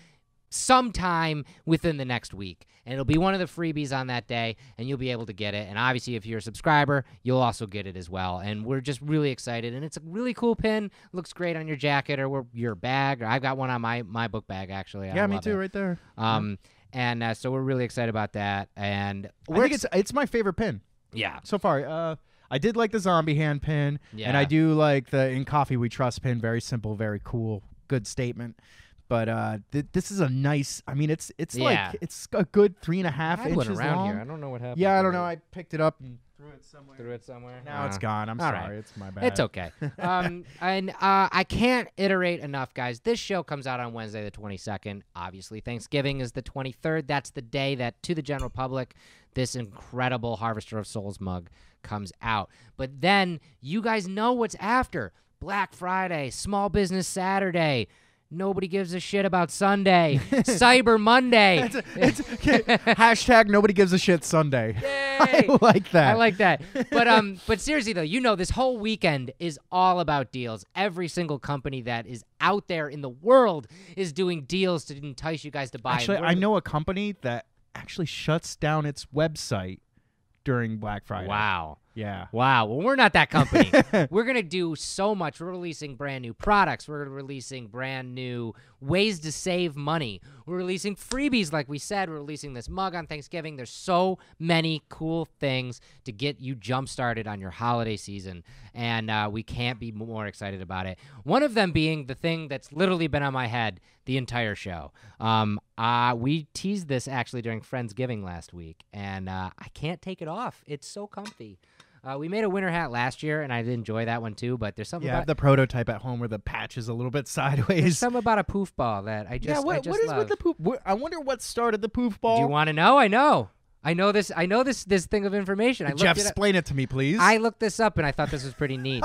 sometime within the next week, and it'll be one of the freebies on that day, and you'll be able to get it. And obviously, if you're a subscriber, you'll also get it as well. And we're just really excited, and it's a really cool pin. Looks great on your jacket or your bag. Or I've got one on my book bag, actually. Yeah, I me love too, it. right there. And so we're really excited about that. And I think it's my favorite pin yeah. so far. I did like the zombie hand pin, Yeah. and I do like the In Coffee We Trust pin. Very simple, very cool, good statement. But this is a nice. I mean, it's Yeah. like it's a good 3.5 I had inches one around long. here. I don't know what happened. Yeah, I to don't it. know. I picked it up and threw it somewhere. Now it's gone. I'm all sorry. right. It's my bad. It's okay. I can't iterate enough, guys. This show comes out on Wednesday the 22nd. Obviously, Thanksgiving is the 23rd. That's the day that, to the general public, this incredible Harvester of Souls mug comes out. But then you guys know what's after. Black Friday, Small Business Saturday. Nobody gives a shit about Sunday. Cyber Monday. Hashtag nobody gives a shit Sunday. Yay! I like that. I like that. But seriously though, this whole weekend is all about deals. Every single company that is out there in the world is doing deals to entice you guys to buy. Actually, And I know a company that actually shuts down its website during Black Friday. Wow. Yeah. Wow. Well, we're not that company. We're going to do so much. We're releasing brand new products. We're releasing brand new ways to save money. We're releasing freebies, like we said. We're releasing this mug on Thanksgiving. There's so many cool things to get you jump-started on your holiday season, and we can't be more excited about it. One of them being the thing that's literally been on my head the entire show. We teased this, actually, during Friendsgiving last week, and I can't take it off. It's so comfy. We made a winter hat last year, and I did enjoy that one too. But there's something Yeah, about the prototype at home where the patch is a little bit there's sideways. something about a poof ball that I just Yeah, what is love. with the poof? I wonder what started the poof ball. Do you want to know? I know this. I know this thing of information. Jeff, explain it to me, please. I looked this up, and I thought this was pretty neat.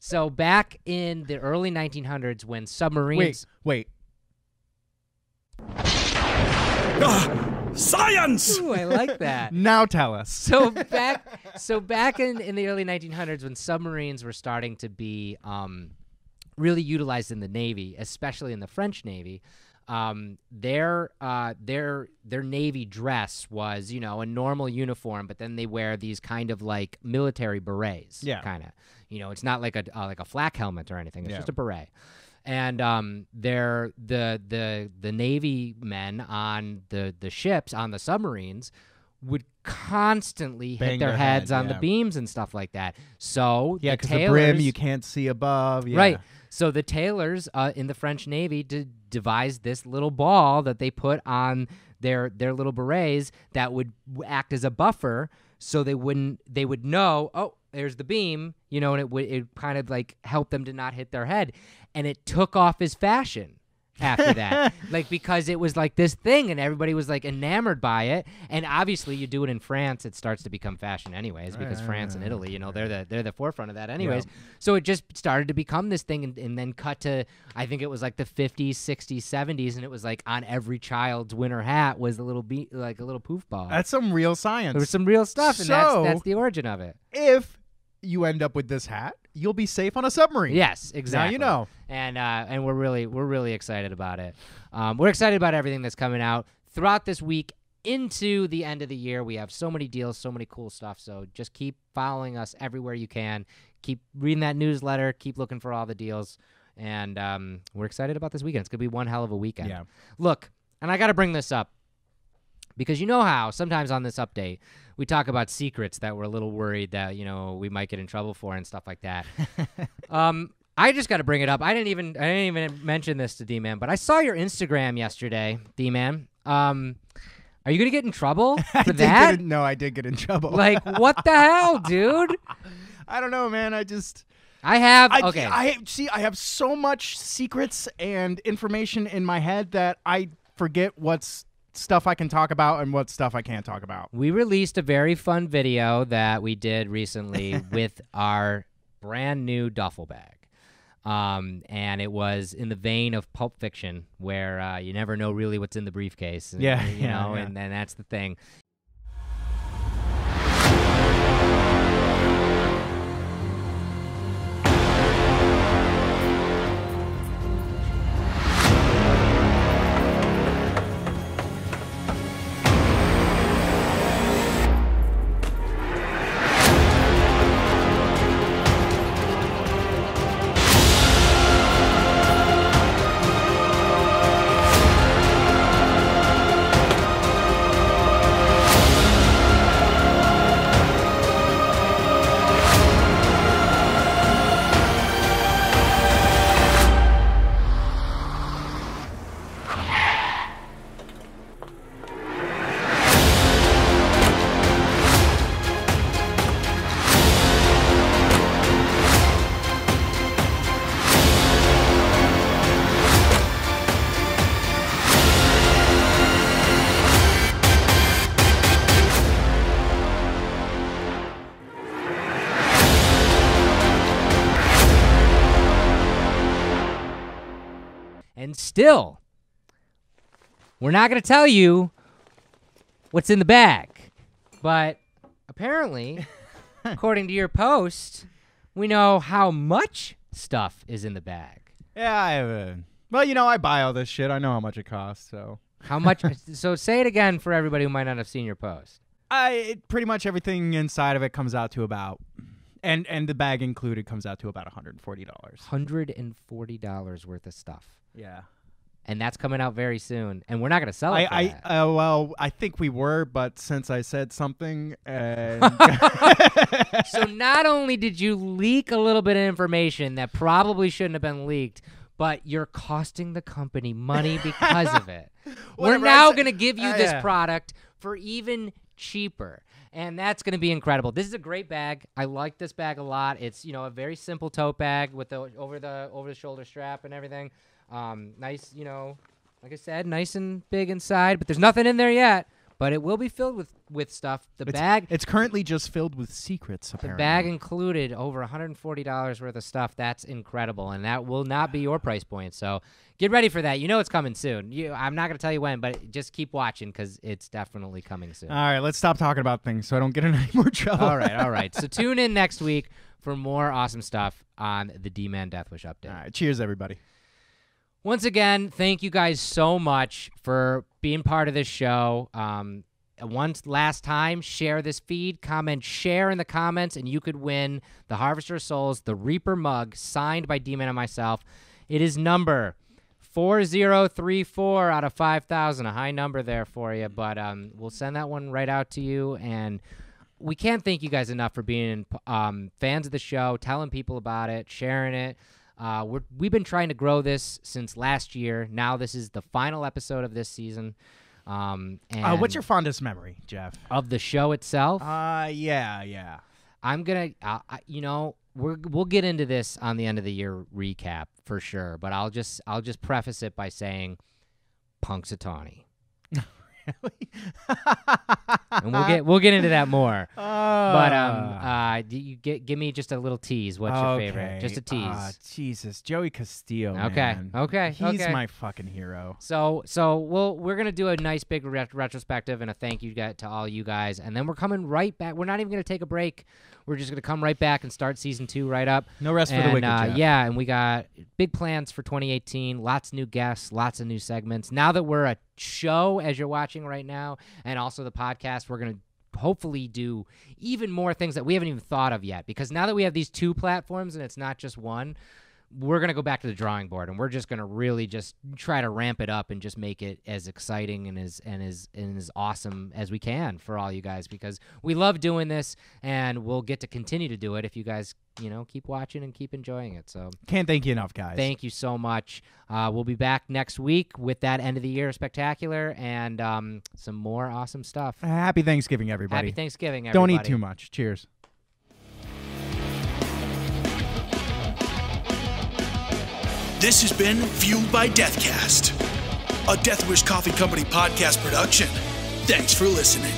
So back in the early 1900s, when submarines. Wait. Science! Ooh, I like that. Now tell us. So back in the early 1900s, when submarines were starting to be really utilized in the Navy, especially in the French Navy, their Navy dress was, a normal uniform, but then they wear these kind of like military berets. Yeah. Kind of. It's not like a flak helmet or anything. It's Yeah. just a beret. And they're the Navy men on the ships, on the submarines, would constantly Bang hit their their heads head, on the yeah. beams and stuff like that. So Yeah, the because the brim tailors- you can't see above. Yeah. Right. So the tailors in the French Navy devised this little ball that they put on their little berets that would act as a buffer, so they would know, oh, there's the beam, and it kind of like help them to not hit their head, and it took off as fashion after that, like because it was like this thing, and everybody was like enamored by it, and obviously you do it in France, it starts to become fashion anyways, because France and Italy, they're the forefront of that anyways. Yeah. So it just started to become this thing, and then cut to, I think it was like the 50s, 60s, 70s, and it was like on every child's winter hat was a little like a little poof ball. That's some real science. There was some real stuff, and So- that's the origin of it. If you end up with this hat, you'll be safe on a submarine. Yes, exactly. Now you know. And we're really excited about it. We're excited about everything that's coming out throughout this week into the end of the year. We have so many deals, so many cool stuff. So just keep following us everywhere you can. Keep reading that newsletter. Keep looking for all the deals. And we're excited about this weekend. It's gonna be one hell of a weekend. Yeah. Look, and I got to bring this up, because you know how sometimes on this update we talk about secrets that we're a little worried that we might get in trouble for and stuff like that. I just got to bring it up. I didn't even mention this to D-Man, but I saw your Instagram yesterday, D-Man. Are you gonna get in trouble for that? No, I did get in trouble. Like, what the hell, dude? I don't know, man. I have okay. I have so much secrets and information in my head that I forget what's stuff I can talk about and what stuff I can't talk about. We released a very fun video that we did recently with our brand new duffel bag. And it was in the vein of Pulp Fiction, where you never know really what's in the briefcase. And, Yeah, and that's the thing. And still, we're not going to tell you what's in the bag. But apparently, according to your post, we know how much stuff is in the bag. Yeah, I have a... Well, I buy all this shit. I know how much it costs, so... How much? So say it again for everybody who might not have seen your post. Pretty much everything inside of it comes out to about... And the bag included comes out to about $140. $140 worth of stuff. Yeah. And that's coming out very soon. And we're not going to sell it for that. Well, I think we were, but since I said something... So not only did you leak a little bit of information that probably shouldn't have been leaked, but you're costing the company money because of it. We're Whatever, now I going to give you this yeah. product for even cheaper. And that's going to be incredible. This is a great bag. I like this bag a lot. It's, a very simple tote bag with the over the shoulder strap and everything. Nice, like I said, nice and big inside, but there's nothing in there yet. But it will be filled with stuff. It's currently just filled with secrets, apparently. The bag included over $140 worth of stuff. That's incredible, and that will not be your price point. So get ready for that. You know it's coming soon. I'm not going to tell you when, but just keep watching because it's definitely coming soon. All right, let's stop talking about things so I don't get in any more trouble. All right. So tune in next week for more awesome stuff on the D-Man Deathwish update. All right, cheers, everybody. Once again, thank you guys so much for being part of this show. Last time, share this feed, share in the comments, and you could win the Harvester of Souls, the Reaper mug, signed by D-Man and myself. It is number 4034 out of 5,000, a high number there for you, but we'll send that one right out to you, and we can't thank you guys enough for being fans of the show, telling people about it, sharing it. We've been trying to grow this since last year. Now this is the final episode of this season. And what's your fondest memory, Jeff? Of the show itself? Yeah. I'm gonna, we'll get into this on the end of the year recap for sure. But I'll just preface it by saying, Punxsutawney. Really? And we'll get into that more. But give me just a little tease. What's your favorite? Just a tease. Jesus, Joey Castillo. Okay. Man. Okay. He's my fucking hero. So we're gonna do a nice big retrospective and a thank you to all you guys, and then we're coming right back. We're not even gonna take a break. We're just gonna come right back and start season 2 right up. No rest for the wicked, Jeff. Yeah, and we got big plans for 2018. Lots of new guests, lots of new segments. Now that we're a show, as you're watching right now, and also the podcast, we're gonna hopefully do even more things that we haven't even thought of yet, because now that we have these 2 platforms and it's not just one, we're going to go back to the drawing board, and we're just going to really just try to ramp it up and just make it as exciting and as awesome as we can for all you guys, because we love doing this, and we'll get to continue to do it if you guys keep watching and keep enjoying it. So can't thank you enough, guys. Thank you so much. We'll be back next week with that end of the year spectacular and some more awesome stuff. Happy Thanksgiving, everybody. Happy Thanksgiving, everybody. Don't eat too much. Cheers. This has been Fueled by Deathcast, a Deathwish Coffee Company podcast production. Thanks for listening.